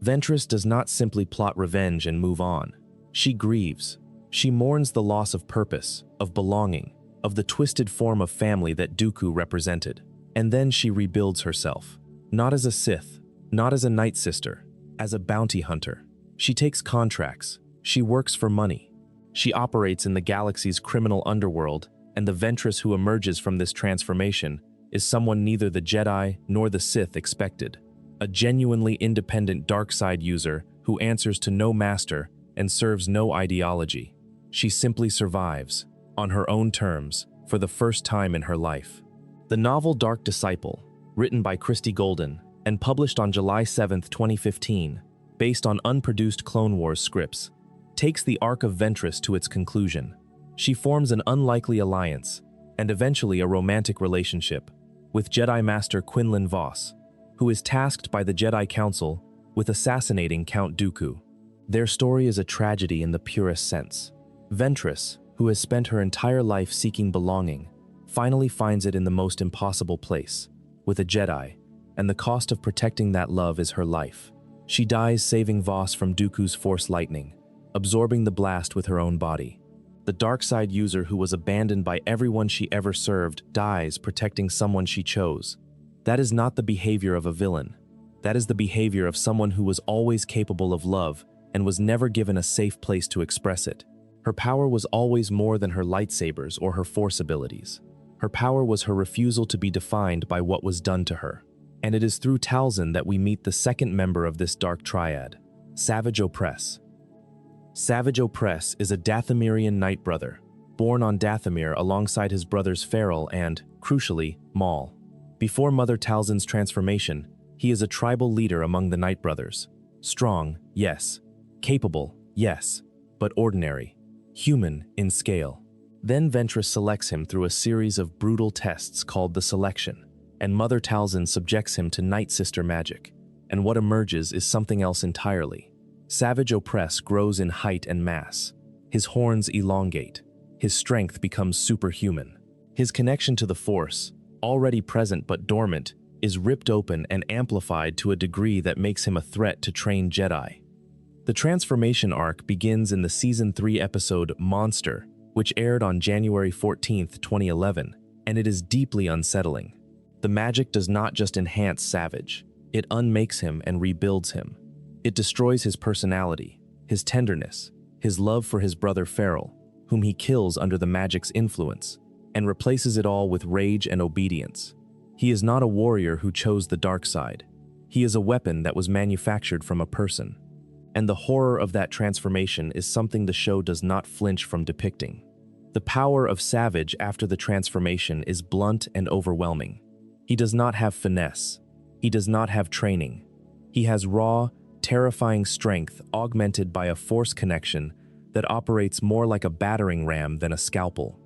Ventress does not simply plot revenge and move on. She grieves. She mourns the loss of purpose, of belonging, of the twisted form of family that Dooku represented. And then she rebuilds herself. Not as a Sith, not as a Nightsister, as a bounty hunter. She takes contracts. She works for money. She operates in the galaxy's criminal underworld, and the Ventress who emerges from this transformation is someone neither the Jedi nor the Sith expected. A genuinely independent dark side user who answers to no master and serves no ideology. She simply survives, on her own terms, for the first time in her life. The novel Dark Disciple, written by Christie Golden and published on July 7, 2015, based on unproduced Clone Wars scripts, takes the arc of Ventress to its conclusion. She forms an unlikely alliance, and eventually a romantic relationship, with Jedi Master Quinlan Vos, who is tasked by the Jedi Council with assassinating Count Dooku. Their story is a tragedy in the purest sense. Ventress, who has spent her entire life seeking belonging, finally finds it in the most impossible place, with a Jedi, and the cost of protecting that love is her life. She dies saving Vos from Dooku's Force lightning, absorbing the blast with her own body. The dark side user who was abandoned by everyone she ever served dies protecting someone she chose. That is not the behavior of a villain. That is the behavior of someone who was always capable of love and was never given a safe place to express it. Her power was always more than her lightsabers or her force abilities. Her power was her refusal to be defined by what was done to her. And it is through Talzin that we meet the second member of this dark triad, Savage Opress. Savage Opress is a Dathomirian Night Brother, born on Dathomir alongside his brothers Farrell and, crucially, Maul. Before Mother Talzin's transformation, he is a tribal leader among the Night Brothers. Strong, yes. Capable, yes. But ordinary. Human in scale. Then Ventress selects him through a series of brutal tests called the Selection, and Mother Talzin subjects him to Night Sister magic, and what emerges is something else entirely. Savage Opress grows in height and mass. His horns elongate. His strength becomes superhuman. His connection to the Force, already present but dormant, is ripped open and amplified to a degree that makes him a threat to trained Jedi. The transformation arc begins in the Season 3 episode Monster, which aired on January 14, 2011, and it is deeply unsettling. The magic does not just enhance Savage, it unmakes him and rebuilds him. It destroys his personality, his tenderness, his love for his brother Farrell, whom he kills under the magic's influence, and replaces it all with rage and obedience. He is not a warrior who chose the dark side. He is a weapon that was manufactured from a person. And the horror of that transformation is something the show does not flinch from depicting. The power of Savage after the transformation is blunt and overwhelming. He does not have finesse. He does not have training. He has raw, terrifying strength augmented by a force connection that operates more like a battering ram than a scalpel.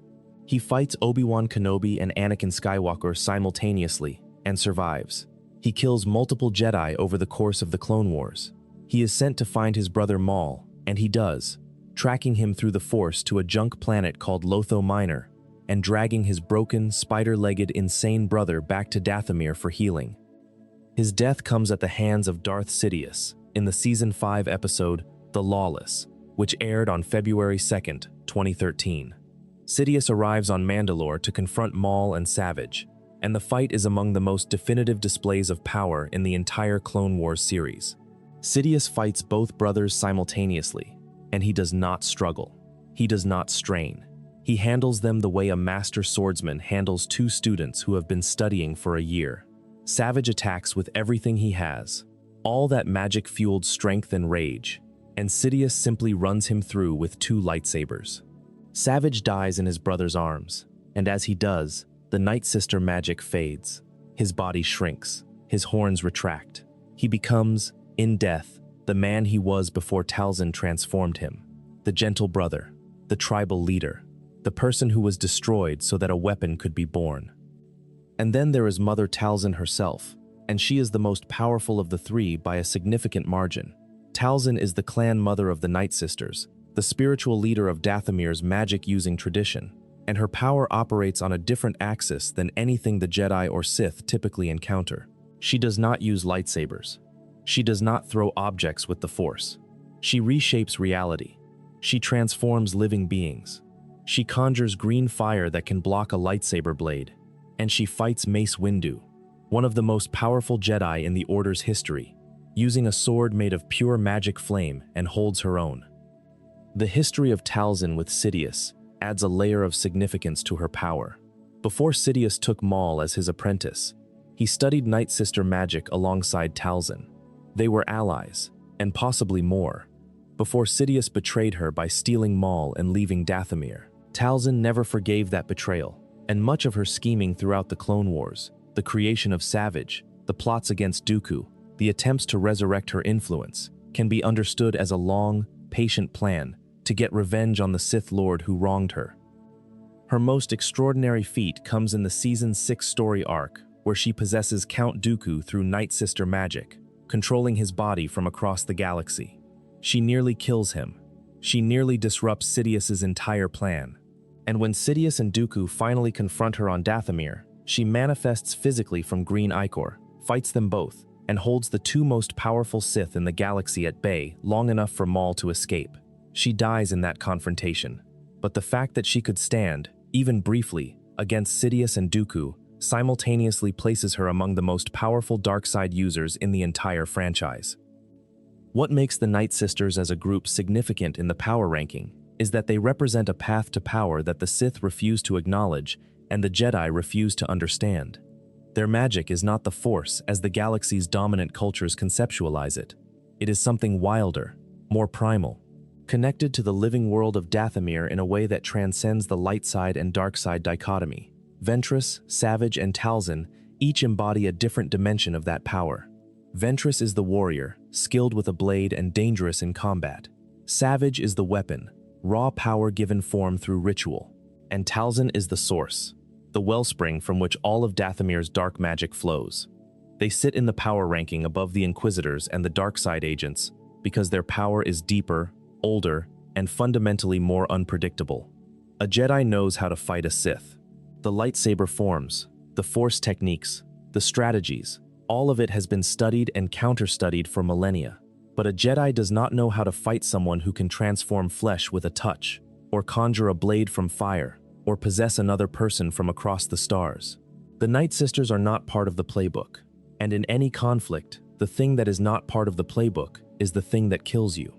He fights Obi-Wan Kenobi and Anakin Skywalker simultaneously and survives. He kills multiple Jedi over the course of the Clone Wars. He is sent to find his brother Maul, and he does, tracking him through the Force to a junk planet called Lotho Minor, and dragging his broken, spider-legged, insane brother back to Dathomir for healing. His death comes at the hands of Darth Sidious in the Season 5 episode The Lawless, which aired on February 2, 2013. Sidious arrives on Mandalore to confront Maul and Savage, and the fight is among the most definitive displays of power in the entire Clone Wars series. Sidious fights both brothers simultaneously, and he does not struggle. He does not strain. He handles them the way a master swordsman handles two students who have been studying for a year. Savage attacks with everything he has, all that magic-fueled strength and rage, and Sidious simply runs him through with two lightsabers. Savage dies in his brother's arms, and as he does, the Night Sister magic fades. His body shrinks, his horns retract. He becomes, in death, the man he was before Talzin transformed him, the gentle brother, the tribal leader, the person who was destroyed so that a weapon could be born. And then there is Mother Talzin herself, and she is the most powerful of the three by a significant margin. Talzin is the clan mother of the Nightsisters, the spiritual leader of Dathomir's magic-using tradition, and her power operates on a different axis than anything the Jedi or Sith typically encounter. She does not use lightsabers. She does not throw objects with the Force. She reshapes reality. She transforms living beings. She conjures green fire that can block a lightsaber blade. And she fights Mace Windu, one of the most powerful Jedi in the Order's history, using a sword made of pure magic flame, and holds her own. The history of Talzin with Sidious adds a layer of significance to her power. Before Sidious took Maul as his apprentice, he studied Night Sister magic alongside Talzin. They were allies, and possibly more, before Sidious betrayed her by stealing Maul and leaving Dathomir. Talzin never forgave that betrayal, and much of her scheming throughout the Clone Wars, the creation of Savage, the plots against Dooku, the attempts to resurrect her influence, can be understood as a long, patient plan to get revenge on the Sith Lord who wronged her. Her most extraordinary feat comes in the Season 6 story arc, where she possesses Count Dooku through Night Sister magic, controlling his body from across the galaxy. She nearly kills him. She nearly disrupts Sidious's entire plan. And when Sidious and Dooku finally confront her on Dathomir, she manifests physically from Green Ichor, fights them both, and holds the two most powerful Sith in the galaxy at bay long enough for Maul to escape. She dies in that confrontation. But the fact that she could stand, even briefly, against Sidious and Dooku simultaneously places her among the most powerful dark-side users in the entire franchise. What makes the Nightsisters as a group significant in the power ranking is that they represent a path to power that the Sith refuse to acknowledge and the Jedi refuse to understand. Their magic is not the Force as the galaxy's dominant cultures conceptualize it. It is something wilder, more primal, connected to the living world of Dathomir in a way that transcends the light side and dark side dichotomy. Ventress, Savage, and Talzin each embody a different dimension of that power. Ventress is the warrior, skilled with a blade and dangerous in combat. Savage is the weapon, raw power given form through ritual. And Talzin is the source, the wellspring from which all of Dathomir's dark magic flows. They sit in the power ranking above the Inquisitors and the dark side agents because their power is deeper, older, and fundamentally more unpredictable. A Jedi knows how to fight a Sith. The lightsaber forms, the Force techniques, the strategies, all of it has been studied and counter-studied for millennia. But a Jedi does not know how to fight someone who can transform flesh with a touch, or conjure a blade from fire, or possess another person from across the stars. The Nightsisters are not part of the playbook, and in any conflict, the thing that is not part of the playbook is the thing that kills you.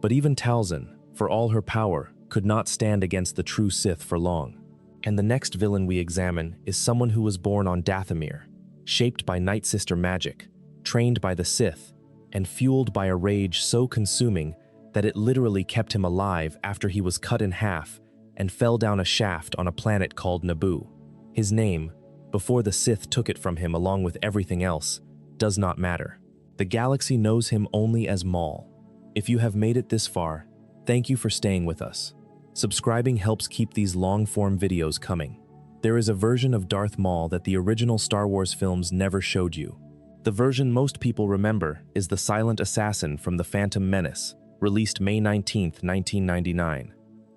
But even Talzin, for all her power, could not stand against the true Sith for long. And the next villain we examine is someone who was born on Dathomir, shaped by Nightsister magic, trained by the Sith, and fueled by a rage so consuming that it literally kept him alive after he was cut in half and fell down a shaft on a planet called Naboo. His name, before the Sith took it from him along with everything else, does not matter. The galaxy knows him only as Maul. If you have made it this far, thank you for staying with us. Subscribing helps keep these long-form videos coming. There is a version of Darth Maul that the original Star Wars films never showed you. The version most people remember is the silent assassin from The Phantom Menace, released May 19, 1999.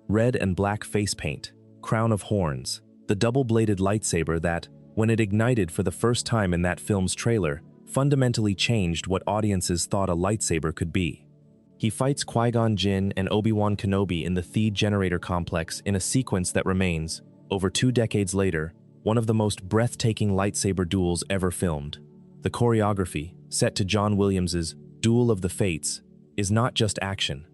Red and black face paint, crown of horns, the double-bladed lightsaber that, when it ignited for the first time in that film's trailer, fundamentally changed what audiences thought a lightsaber could be. He fights Qui-Gon Jinn and Obi-Wan Kenobi in the Theed Generator Complex in a sequence that remains, over 2 decades later, one of the most breathtaking lightsaber duels ever filmed. The choreography, set to John Williams' Duel of the Fates, is not just action.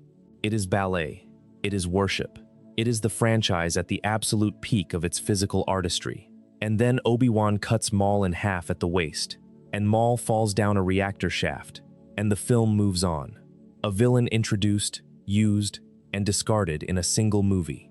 It is ballet. It is worship. It is the franchise at the absolute peak of its physical artistry. And then Obi-Wan cuts Maul in half at the waist, and Maul falls down a reactor shaft, and the film moves on. A villain introduced, used, and discarded in a single movie.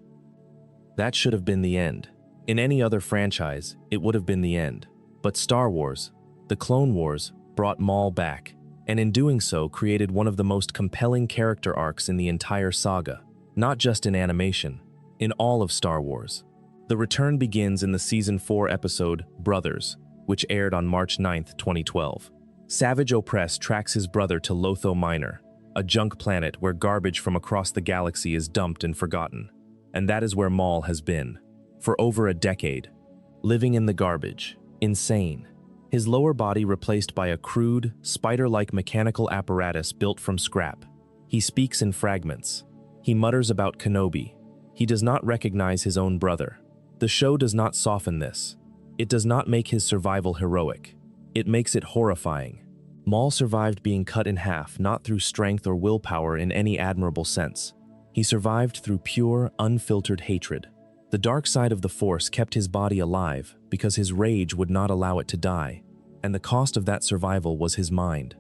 That should have been the end. In any other franchise, it would have been the end. But Star Wars, the Clone Wars, brought Maul back, and in doing so created one of the most compelling character arcs in the entire saga, not just in animation, in all of Star Wars. The return begins in the Season 4 episode, Brothers, which aired on March 9, 2012. Savage Opress tracks his brother to Lotho Minor, a junk planet where garbage from across the galaxy is dumped and forgotten. And that is where Maul has been, for over a decade, living in the garbage, insane. His lower body replaced by a crude, spider-like mechanical apparatus built from scrap. He speaks in fragments. He mutters about Kenobi. He does not recognize his own brother. The show does not soften this. It does not make his survival heroic. It makes it horrifying. Maul survived being cut in half not through strength or willpower in any admirable sense. He survived through pure, unfiltered hatred. The dark side of the Force kept his body alive because his rage would not allow it to die, and the cost of that survival was his mind.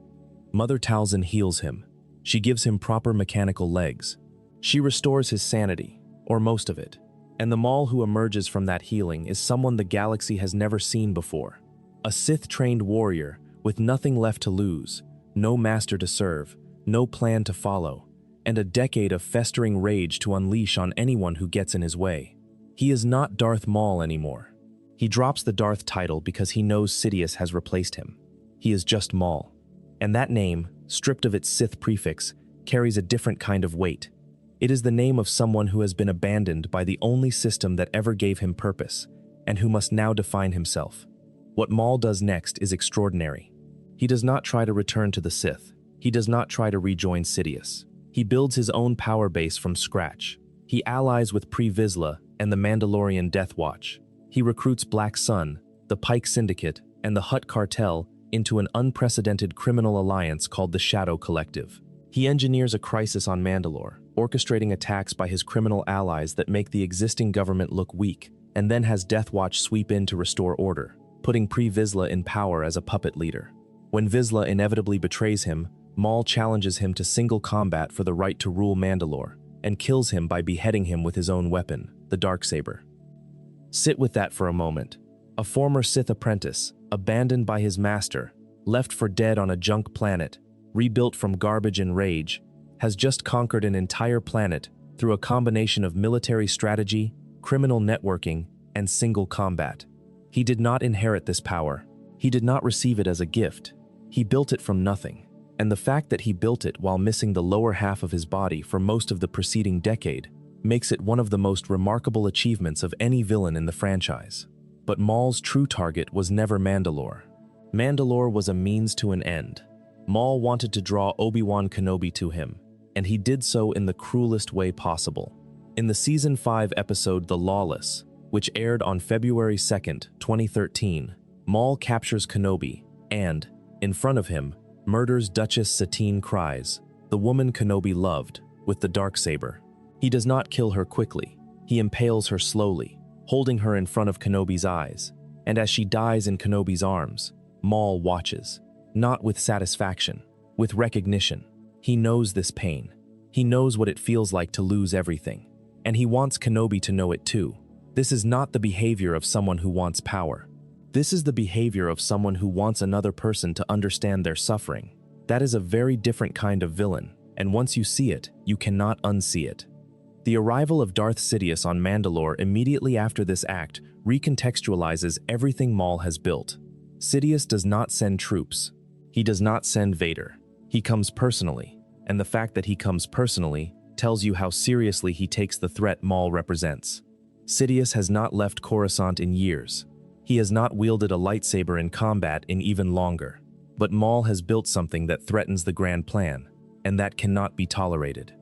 Mother Talzin heals him. She gives him proper mechanical legs. She restores his sanity, or most of it, and the Maul who emerges from that healing is someone the galaxy has never seen before. A Sith-trained warrior with nothing left to lose, no master to serve, no plan to follow, and a decade of festering rage to unleash on anyone who gets in his way. He is not Darth Maul anymore. He drops the Darth title because he knows Sidious has replaced him. He is just Maul. And that name, stripped of its Sith prefix, carries a different kind of weight. It is the name of someone who has been abandoned by the only system that ever gave him purpose, and who must now define himself. What Maul does next is extraordinary. He does not try to return to the Sith. He does not try to rejoin Sidious. He builds his own power base from scratch. He allies with Pre Vizsla and the Mandalorian Death Watch. He recruits Black Sun, the Pike Syndicate, and the Hutt Cartel into an unprecedented criminal alliance called the Shadow Collective. He engineers a crisis on Mandalore, orchestrating attacks by his criminal allies that make the existing government look weak, and then has Death Watch sweep in to restore order, putting Pre Vizsla in power as a puppet leader. When Vizsla inevitably betrays him, Maul challenges him to single combat for the right to rule Mandalore, and kills him by beheading him with his own weapon, the Darksaber. Sit with that for a moment. A former Sith apprentice, abandoned by his master, left for dead on a junk planet, rebuilt from garbage and rage, has just conquered an entire planet through a combination of military strategy, criminal networking, and single combat. He did not inherit this power. He did not receive it as a gift. He built it from nothing. And the fact that he built it while missing the lower half of his body for most of the preceding decade makes it one of the most remarkable achievements of any villain in the franchise. But Maul's true target was never Mandalore. Mandalore was a means to an end. Maul wanted to draw Obi-Wan Kenobi to him, and he did so in the cruelest way possible. In the Season 5 episode The Lawless, which aired on February 2nd, 2013, Maul captures Kenobi and, in front of him, murders Duchess Satine Kryze, the woman Kenobi loved, with the Darksaber. He does not kill her quickly. He impales her slowly, holding her in front of Kenobi's eyes, and as she dies in Kenobi's arms, Maul watches, not with satisfaction, with recognition. He knows this pain. He knows what it feels like to lose everything, and he wants Kenobi to know it too. This is not the behavior of someone who wants power. This is the behavior of someone who wants another person to understand their suffering. That is a very different kind of villain, and once you see it, you cannot unsee it. The arrival of Darth Sidious on Mandalore immediately after this act recontextualizes everything Maul has built. Sidious does not send troops. He does not send Vader. He comes personally, and the fact that he comes personally tells you how seriously he takes the threat Maul represents. Sidious has not left Coruscant in years. He has not wielded a lightsaber in combat in even longer. But Maul has built something that threatens the grand plan, and that cannot be tolerated.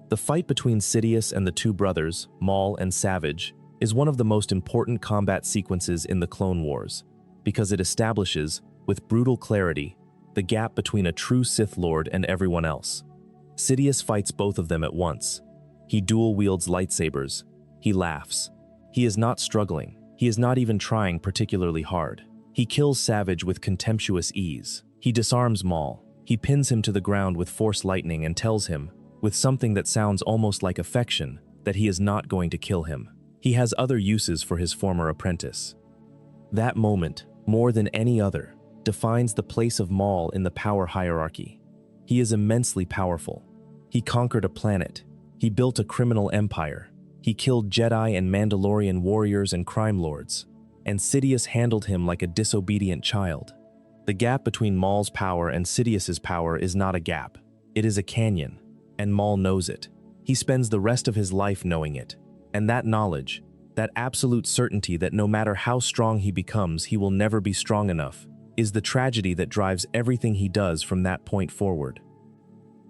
The fight between Sidious and the two brothers, Maul and Savage, is one of the most important combat sequences in the Clone Wars, because it establishes, with brutal clarity, the gap between a true Sith Lord and everyone else. Sidious fights both of them at once. He dual-wields lightsabers. He laughs. He is not struggling. He is not even trying particularly hard. He kills Savage with contemptuous ease. He disarms Maul. He pins him to the ground with Force lightning and tells him, with something that sounds almost like affection, that he is not going to kill him. He has other uses for his former apprentice. That moment, more than any other, defines the place of Maul in the power hierarchy. He is immensely powerful. He conquered a planet. He built a criminal empire. He killed Jedi and Mandalorian warriors and crime lords, and Sidious handled him like a disobedient child. The gap between Maul's power and Sidious's power is not a gap. It is a canyon, and Maul knows it. He spends the rest of his life knowing it, and that knowledge, that absolute certainty that no matter how strong he becomes, he will never be strong enough, is the tragedy that drives everything he does from that point forward.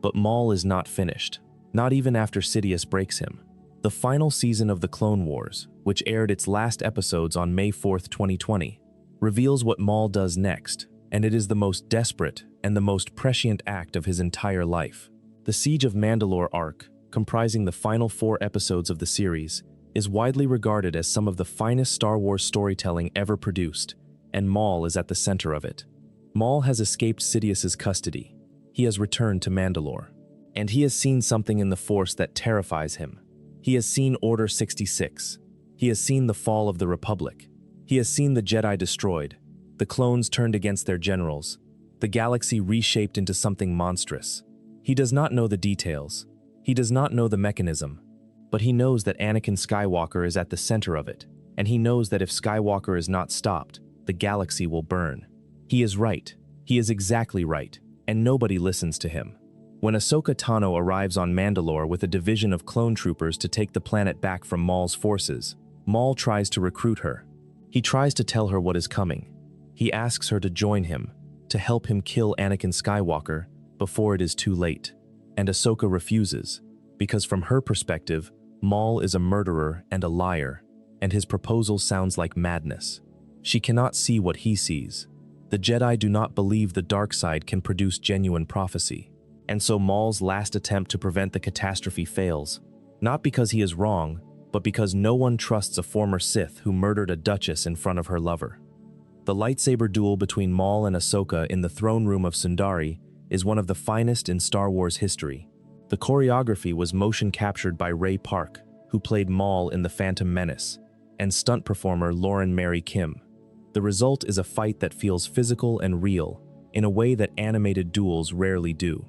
But Maul is not finished, not even after Sidious breaks him. The final season of The Clone Wars, which aired its last episodes on May 4th, 2020, reveals what Maul does next, and it is the most desperate and the most prescient act of his entire life. The Siege of Mandalore arc, comprising the final 4 episodes of the series, is widely regarded as some of the finest Star Wars storytelling ever produced, and Maul is at the center of it. Maul has escaped Sidious's custody. He has returned to Mandalore, and he has seen something in the Force that terrifies him. He has seen Order 66. He has seen the fall of the Republic. He has seen the Jedi destroyed, the clones turned against their generals, the galaxy reshaped into something monstrous. He does not know the details. He does not know the mechanism, but he knows that Anakin Skywalker is at the center of it, and he knows that if Skywalker is not stopped, the galaxy will burn. He is right. He is exactly right, and nobody listens to him. When Ahsoka Tano arrives on Mandalore with a division of clone troopers to take the planet back from Maul's forces, Maul tries to recruit her. He tries to tell her what is coming. He asks her to join him, to help him kill Anakin Skywalker before it is too late. And Ahsoka refuses, because from her perspective, Maul is a murderer and a liar, and his proposal sounds like madness. She cannot see what he sees. The Jedi do not believe the dark side can produce genuine prophecy. And so Maul's last attempt to prevent the catastrophe fails, not because he is wrong, but because no one trusts a former Sith who murdered a duchess in front of her lover. The lightsaber duel between Maul and Ahsoka in the throne room of Sundari is one of the finest in Star Wars history. The choreography was motion captured by Ray Park, who played Maul in The Phantom Menace, and stunt performer Lauren Mary Kim. The result is a fight that feels physical and real, in a way that animated duels rarely do.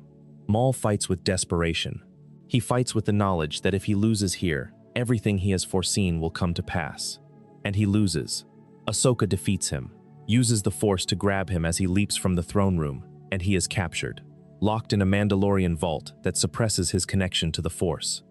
Maul fights with desperation. He fights with the knowledge that if he loses here, everything he has foreseen will come to pass. And he loses. Ahsoka defeats him, uses the Force to grab him as he leaps from the throne room, and he is captured, locked in a Mandalorian vault that suppresses his connection to the Force.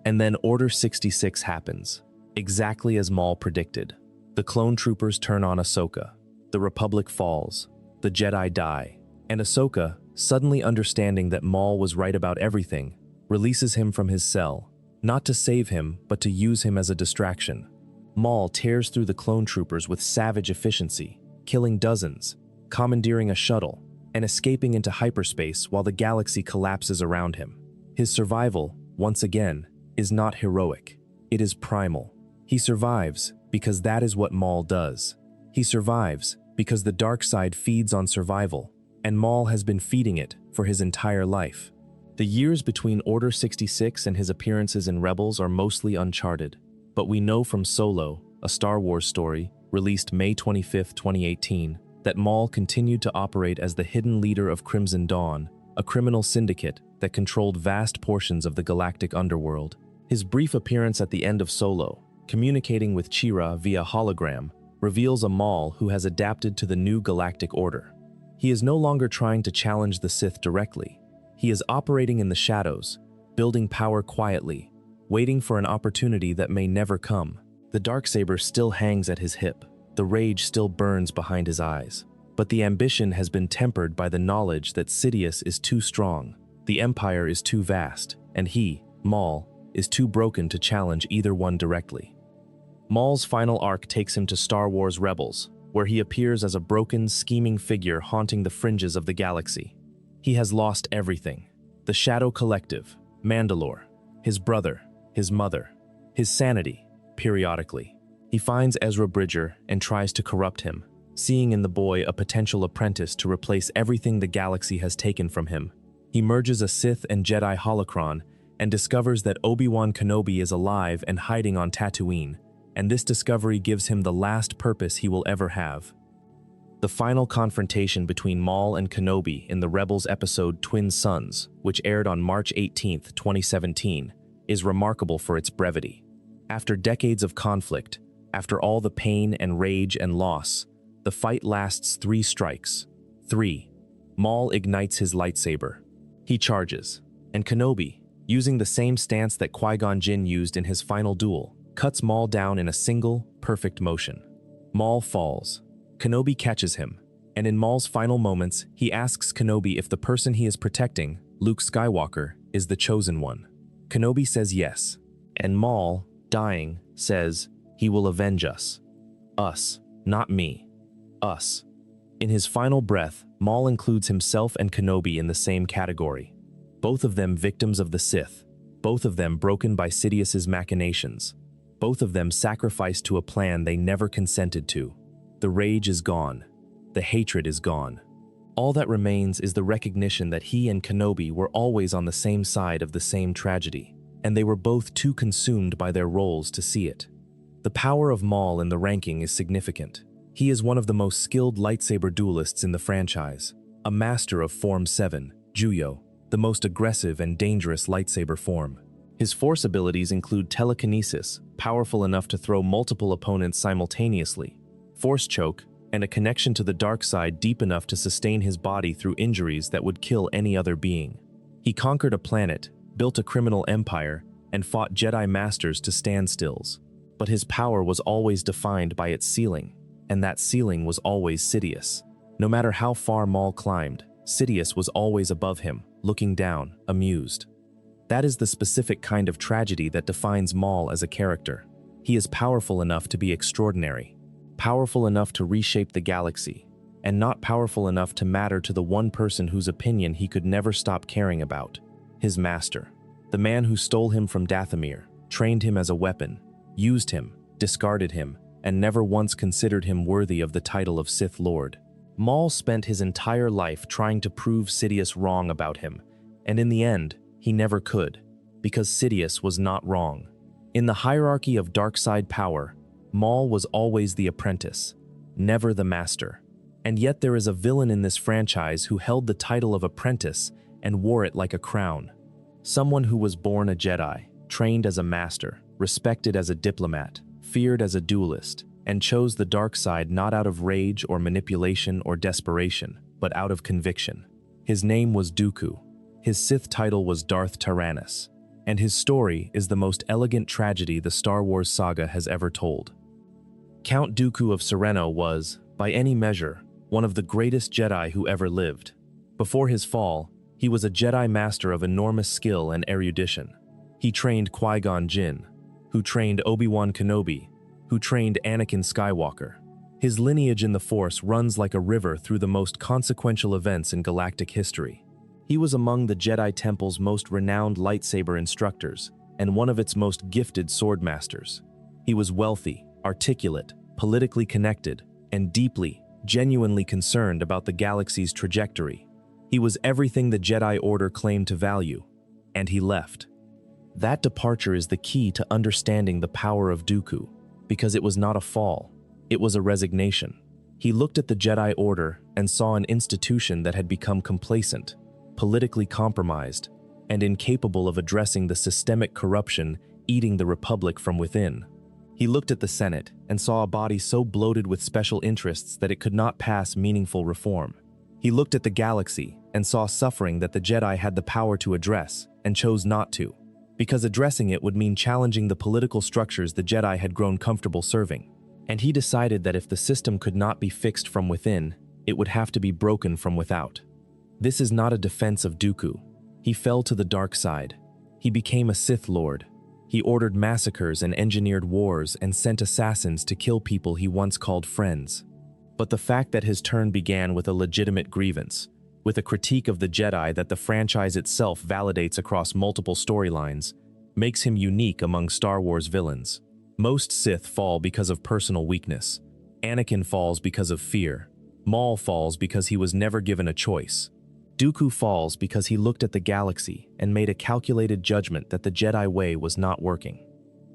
And then Order 66 happens, exactly as Maul predicted. The clone troopers turn on Ahsoka, the Republic falls, the Jedi die, and Ahsoka, suddenly understanding that Maul was right about everything, releases him from his cell, not to save him, but to use him as a distraction. Maul tears through the clone troopers with savage efficiency, killing dozens, commandeering a shuttle, and escaping into hyperspace while the galaxy collapses around him. His survival, once again, is not heroic. It is primal. He survives because that is what Maul does. He survives because the dark side feeds on survival, and Maul has been feeding it for his entire life. The years between Order 66 and his appearances in Rebels are mostly uncharted, but we know from Solo, a Star Wars story, released May 25, 2018, that Maul continued to operate as the hidden leader of Crimson Dawn, a criminal syndicate that controlled vast portions of the galactic underworld. His brief appearance at the end of Solo, communicating with Chira via hologram, reveals a Maul who has adapted to the new galactic order. He is no longer trying to challenge the Sith directly. He is operating in the shadows, building power quietly, waiting for an opportunity that may never come. The darksaber still hangs at his hip. The rage still burns behind his eyes. But the ambition has been tempered by the knowledge that Sidious is too strong, the Empire is too vast, and he, Maul, is too broken to challenge either one directly. Maul's final arc takes him to Star Wars Rebels, where he appears as a broken, scheming figure haunting the fringes of the galaxy. He has lost everything: the Shadow Collective, Mandalore, his brother, his mother, his sanity, periodically. He finds Ezra Bridger and tries to corrupt him, seeing in the boy a potential apprentice to replace everything the galaxy has taken from him. He merges a Sith and Jedi holocron and discovers that Obi-Wan Kenobi is alive and hiding on Tatooine, and this discovery gives him the last purpose he will ever have. The final confrontation between Maul and Kenobi in the Rebels episode Twin Suns, which aired on March 18, 2017, is remarkable for its brevity. After decades of conflict, after all the pain and rage and loss, the fight lasts 3 strikes. 3. Maul ignites his lightsaber. He charges, and Kenobi, using the same stance that Qui-Gon Jinn used in his final duel, cuts Maul down in a single, perfect motion. Maul falls. Kenobi catches him, and in Maul's final moments, he asks Kenobi if the person he is protecting, Luke Skywalker, is the chosen one. Kenobi says yes, and Maul, dying, says, "He will avenge us. Us, not me. Us." In his final breath, Maul includes himself and Kenobi in the same category. Both of them victims of the Sith, both of them broken by Sidious's machinations, both of them sacrificed to a plan they never consented to. The rage is gone. The hatred is gone. All that remains is the recognition that he and Kenobi were always on the same side of the same tragedy, and they were both too consumed by their roles to see it. The power of Maul in the ranking is significant. He is one of the most skilled lightsaber duelists in the franchise, a master of Form 7, Juyo, the most aggressive and dangerous lightsaber form. His Force abilities include telekinesis, powerful enough to throw multiple opponents simultaneously, Force choke, and a connection to the dark side deep enough to sustain his body through injuries that would kill any other being. He conquered a planet, built a criminal empire, and fought Jedi Masters to standstills. But his power was always defined by its ceiling, and that ceiling was always Sidious. No matter how far Maul climbed, Sidious was always above him, looking down, amused. That is the specific kind of tragedy that defines Maul as a character. He is powerful enough to be extraordinary, powerful enough to reshape the galaxy, and not powerful enough to matter to the one person whose opinion he could never stop caring about, his master. The man who stole him from Dathomir, trained him as a weapon, used him, discarded him, and never once considered him worthy of the title of Sith Lord. Maul spent his entire life trying to prove Sidious wrong about him, and in the end, he never could, because Sidious was not wrong. In the hierarchy of dark side power, Maul was always the apprentice, never the master. And yet there is a villain in this franchise who held the title of apprentice and wore it like a crown. Someone who was born a Jedi, trained as a master, respected as a diplomat, feared as a duelist, and chose the dark side not out of rage or manipulation or desperation, but out of conviction. His name was Dooku. His Sith title was Darth Tyrannus, and his story is the most elegant tragedy the Star Wars saga has ever told. Count Dooku of Sereno was, by any measure, one of the greatest Jedi who ever lived. Before his fall, he was a Jedi master of enormous skill and erudition. He trained Qui-Gon Jinn, who trained Obi-Wan Kenobi, who trained Anakin Skywalker. His lineage in the Force runs like a river through the most consequential events in galactic history. He was among the Jedi Temple's most renowned lightsaber instructors and one of its most gifted sword masters. He was wealthy, articulate, politically connected, and deeply, genuinely concerned about the galaxy's trajectory. He was everything the Jedi Order claimed to value, and he left. That departure is the key to understanding the power of Dooku, because it was not a fall, it was a resignation. He looked at the Jedi Order and saw an institution that had become complacent, politically compromised, and incapable of addressing the systemic corruption eating the Republic from within. He looked at the Senate and saw a body so bloated with special interests that it could not pass meaningful reform. He looked at the galaxy and saw suffering that the Jedi had the power to address and chose not to, because addressing it would mean challenging the political structures the Jedi had grown comfortable serving. And he decided that if the system could not be fixed from within, it would have to be broken from without. This is not a defense of Dooku. He fell to the dark side. He became a Sith Lord. He ordered massacres and engineered wars and sent assassins to kill people he once called friends. But the fact that his turn began with a legitimate grievance, with a critique of the Jedi that the franchise itself validates across multiple storylines, makes him unique among Star Wars villains. Most Sith fall because of personal weakness. Anakin falls because of fear. Maul falls because he was never given a choice. Dooku falls because he looked at the galaxy and made a calculated judgment that the Jedi way was not working.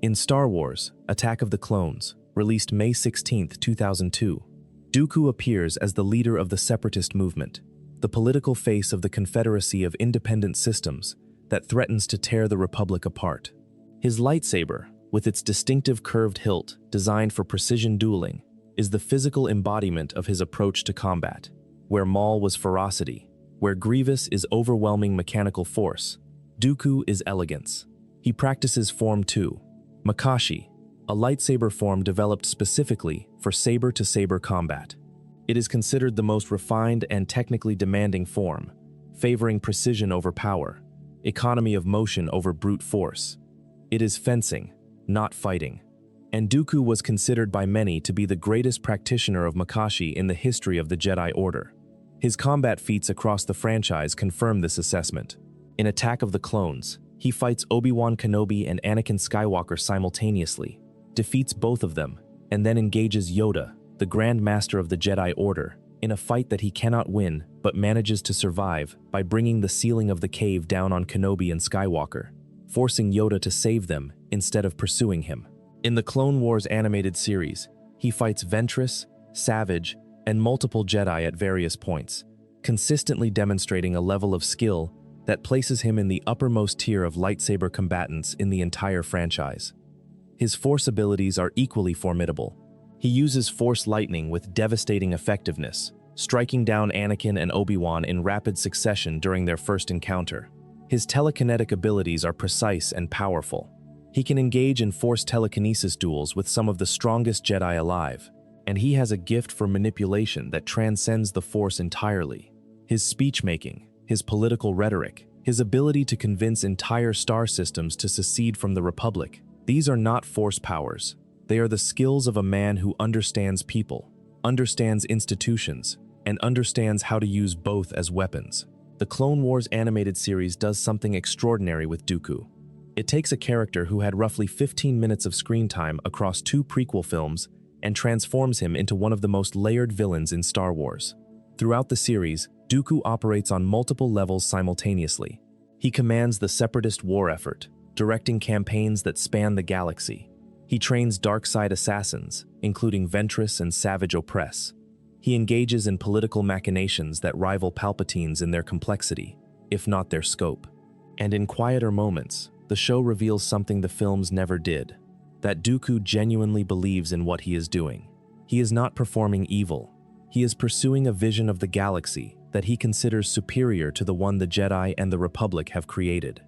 In Star Wars: Attack of the Clones, released May 16, 2002, Dooku appears as the leader of the Separatist movement, the political face of the Confederacy of Independent Systems that threatens to tear the Republic apart. His lightsaber, with its distinctive curved hilt designed for precision dueling, is the physical embodiment of his approach to combat. Where Maul was ferocity, where Grievous is overwhelming mechanical force, Dooku is elegance. He practices Form 2, Makashi, a lightsaber form developed specifically for saber-to-saber combat. It is considered the most refined and technically demanding form, favoring precision over power, economy of motion over brute force. It is fencing, not fighting. And Dooku was considered by many to be the greatest practitioner of Makashi in the history of the Jedi Order. His combat feats across the franchise confirm this assessment. In Attack of the Clones, he fights Obi-Wan Kenobi and Anakin Skywalker simultaneously, defeats both of them, and then engages Yoda, the Grand Master of the Jedi Order, in a fight that he cannot win but manages to survive by bringing the ceiling of the cave down on Kenobi and Skywalker, forcing Yoda to save them instead of pursuing him. In the Clone Wars animated series, he fights Ventress, Savage, and multiple Jedi at various points, consistently demonstrating a level of skill that places him in the uppermost tier of lightsaber combatants in the entire franchise. His Force abilities are equally formidable. He uses Force lightning with devastating effectiveness, striking down Anakin and Obi-Wan in rapid succession during their first encounter. His telekinetic abilities are precise and powerful. He can engage in Force telekinesis duels with some of the strongest Jedi alive, and he has a gift for manipulation that transcends the Force entirely. His speech-making, his political rhetoric, his ability to convince entire star systems to secede from the Republic. These are not force powers. They are the skills of a man who understands people, understands institutions, and understands how to use both as weapons. The Clone Wars animated series does something extraordinary with Dooku. It takes a character who had roughly 15 minutes of screen time across 2 prequel films and transforms him into one of the most layered villains in Star Wars. Throughout the series, Dooku operates on multiple levels simultaneously. He commands the Separatist war effort, directing campaigns that span the galaxy. He trains dark side assassins, including Ventress and Savage Opress. He engages in political machinations that rival Palpatine's in their complexity, if not their scope. And in quieter moments, the show reveals something the films never did, that Dooku genuinely believes in what he is doing. He is not performing evil. He is pursuing a vision of the galaxy that he considers superior to the one the Jedi and the Republic have created.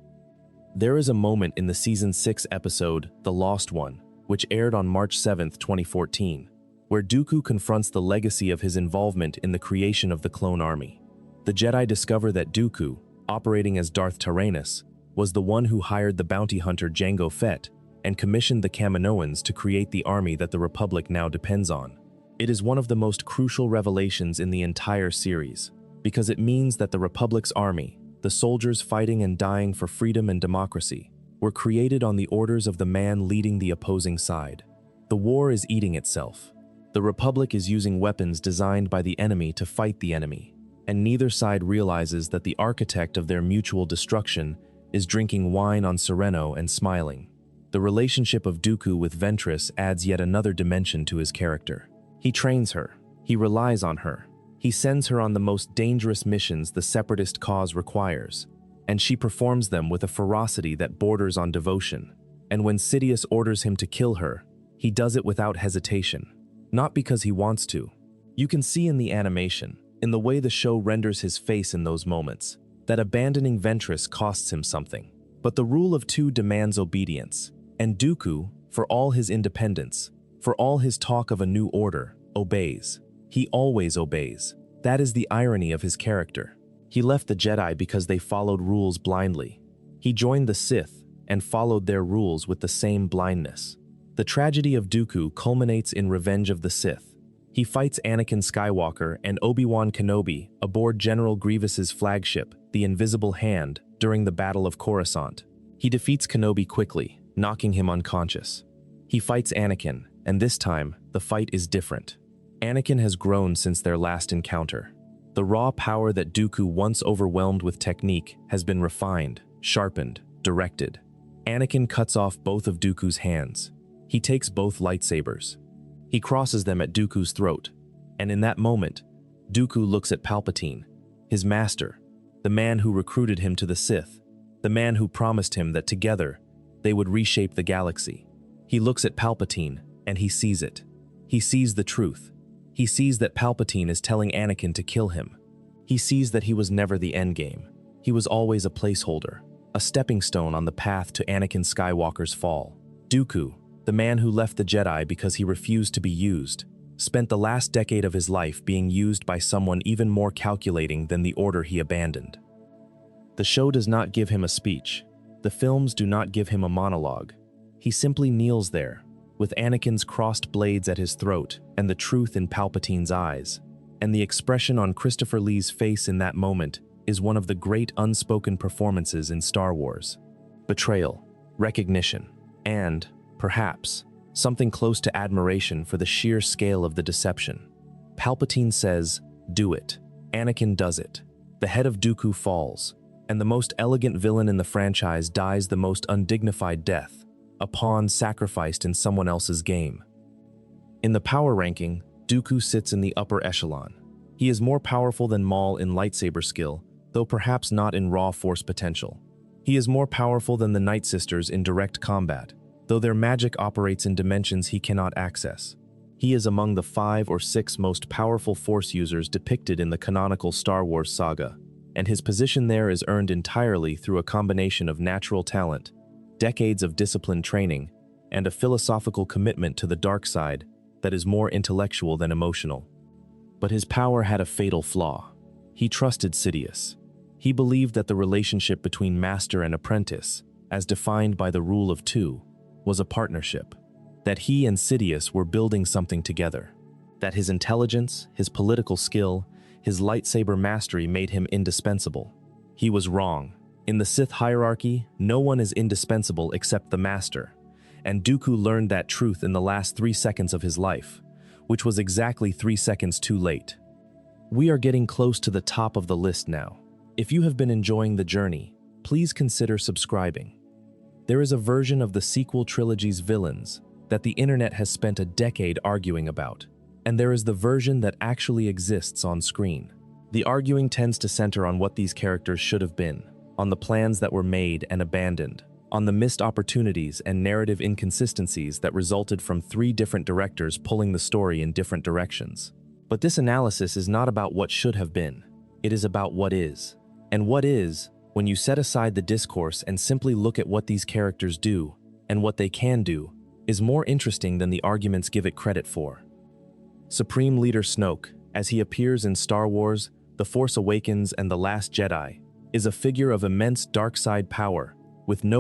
There is a moment in the Season 6 episode, The Lost One, which aired on March 7, 2014, where Dooku confronts the legacy of his involvement in the creation of the clone army. The Jedi discover that Dooku, operating as Darth Tyrannus, was the one who hired the bounty hunter Jango Fett and commissioned the Kaminoans to create the army that the Republic now depends on. It is one of the most crucial revelations in the entire series, because it means that the Republic's army, the soldiers fighting and dying for freedom and democracy, were created on the orders of the man leading the opposing side. The war is eating itself. The Republic is using weapons designed by the enemy to fight the enemy, and neither side realizes that the architect of their mutual destruction is drinking wine on Sereno and smiling. The relationship of Dooku with Ventress adds yet another dimension to his character. He trains her. He relies on her. He sends her on the most dangerous missions the Separatist cause requires, and she performs them with a ferocity that borders on devotion. And when Sidious orders him to kill her, he does it without hesitation, not because he wants to. You can see in the animation, in the way the show renders his face in those moments, that abandoning Ventress costs him something. But the rule of two demands obedience, and Dooku, for all his independence, for all his talk of a new order, obeys. He always obeys. That is the irony of his character. He left the Jedi because they followed rules blindly. He joined the Sith and followed their rules with the same blindness. The tragedy of Dooku culminates in Revenge of the Sith. He fights Anakin Skywalker and Obi-Wan Kenobi aboard General Grievous's flagship, the Invisible Hand, during the Battle of Coruscant. He defeats Kenobi quickly, knocking him unconscious. He fights Anakin, and this time, the fight is different. Anakin has grown since their last encounter. The raw power that Dooku once overwhelmed with technique has been refined, sharpened, directed. Anakin cuts off both of Dooku's hands. He takes both lightsabers. He crosses them at Dooku's throat, and in that moment, Dooku looks at Palpatine, his master, the man who recruited him to the Sith, the man who promised him that together they would reshape the galaxy. He looks at Palpatine, and he sees it. He sees the truth. He sees that Palpatine is telling Anakin to kill him. He sees that he was never the endgame. He was always a placeholder, a stepping stone on the path to Anakin Skywalker's fall. Dooku, the man who left the Jedi because he refused to be used, spent the last decade of his life being used by someone even more calculating than the order he abandoned. The show does not give him a speech. The films do not give him a monologue. He simply kneels there, with Anakin's crossed blades at his throat and the truth in Palpatine's eyes. And the expression on Christopher Lee's face in that moment is one of the great unspoken performances in Star Wars. Betrayal, recognition, and, perhaps, something close to admiration for the sheer scale of the deception. Palpatine says, "Do it." Anakin does it. The head of Dooku falls, and the most elegant villain in the franchise dies the most undignified death, a pawn sacrificed in someone else's game. In the power ranking, Dooku sits in the upper echelon. He is more powerful than Maul in lightsaber skill, though perhaps not in raw force potential. He is more powerful than the Nightsisters in direct combat, though their magic operates in dimensions he cannot access. He is among the 5 or 6 most powerful force users depicted in the canonical Star Wars saga, and his position there is earned entirely through a combination of natural talent, decades of disciplined training, and a philosophical commitment to the dark side that is more intellectual than emotional. But his power had a fatal flaw. He trusted Sidious. He believed that the relationship between master and apprentice, as defined by the rule of two, was a partnership, that he and Sidious were building something together, that his intelligence, his political skill, his lightsaber mastery made him indispensable. He was wrong. In the Sith hierarchy, no one is indispensable except the master, and Dooku learned that truth in the last 3 seconds of his life, which was exactly 3 seconds too late. We are getting close to the top of the list now. If you have been enjoying the journey, please consider subscribing. There is a version of the sequel trilogy's villains that the internet has spent a decade arguing about, and there is the version that actually exists on screen. The arguing tends to center on what these characters should have been, on the plans that were made and abandoned, on the missed opportunities and narrative inconsistencies that resulted from 3 different directors pulling the story in different directions. But this analysis is not about what should have been. It is about what is. And what is, when you set aside the discourse and simply look at what these characters do and what they can do, is more interesting than the arguments give it credit for. Supreme Leader Snoke, as he appears in Star Wars, The Force Awakens, and The Last Jedi, is a figure of immense dark side power, with no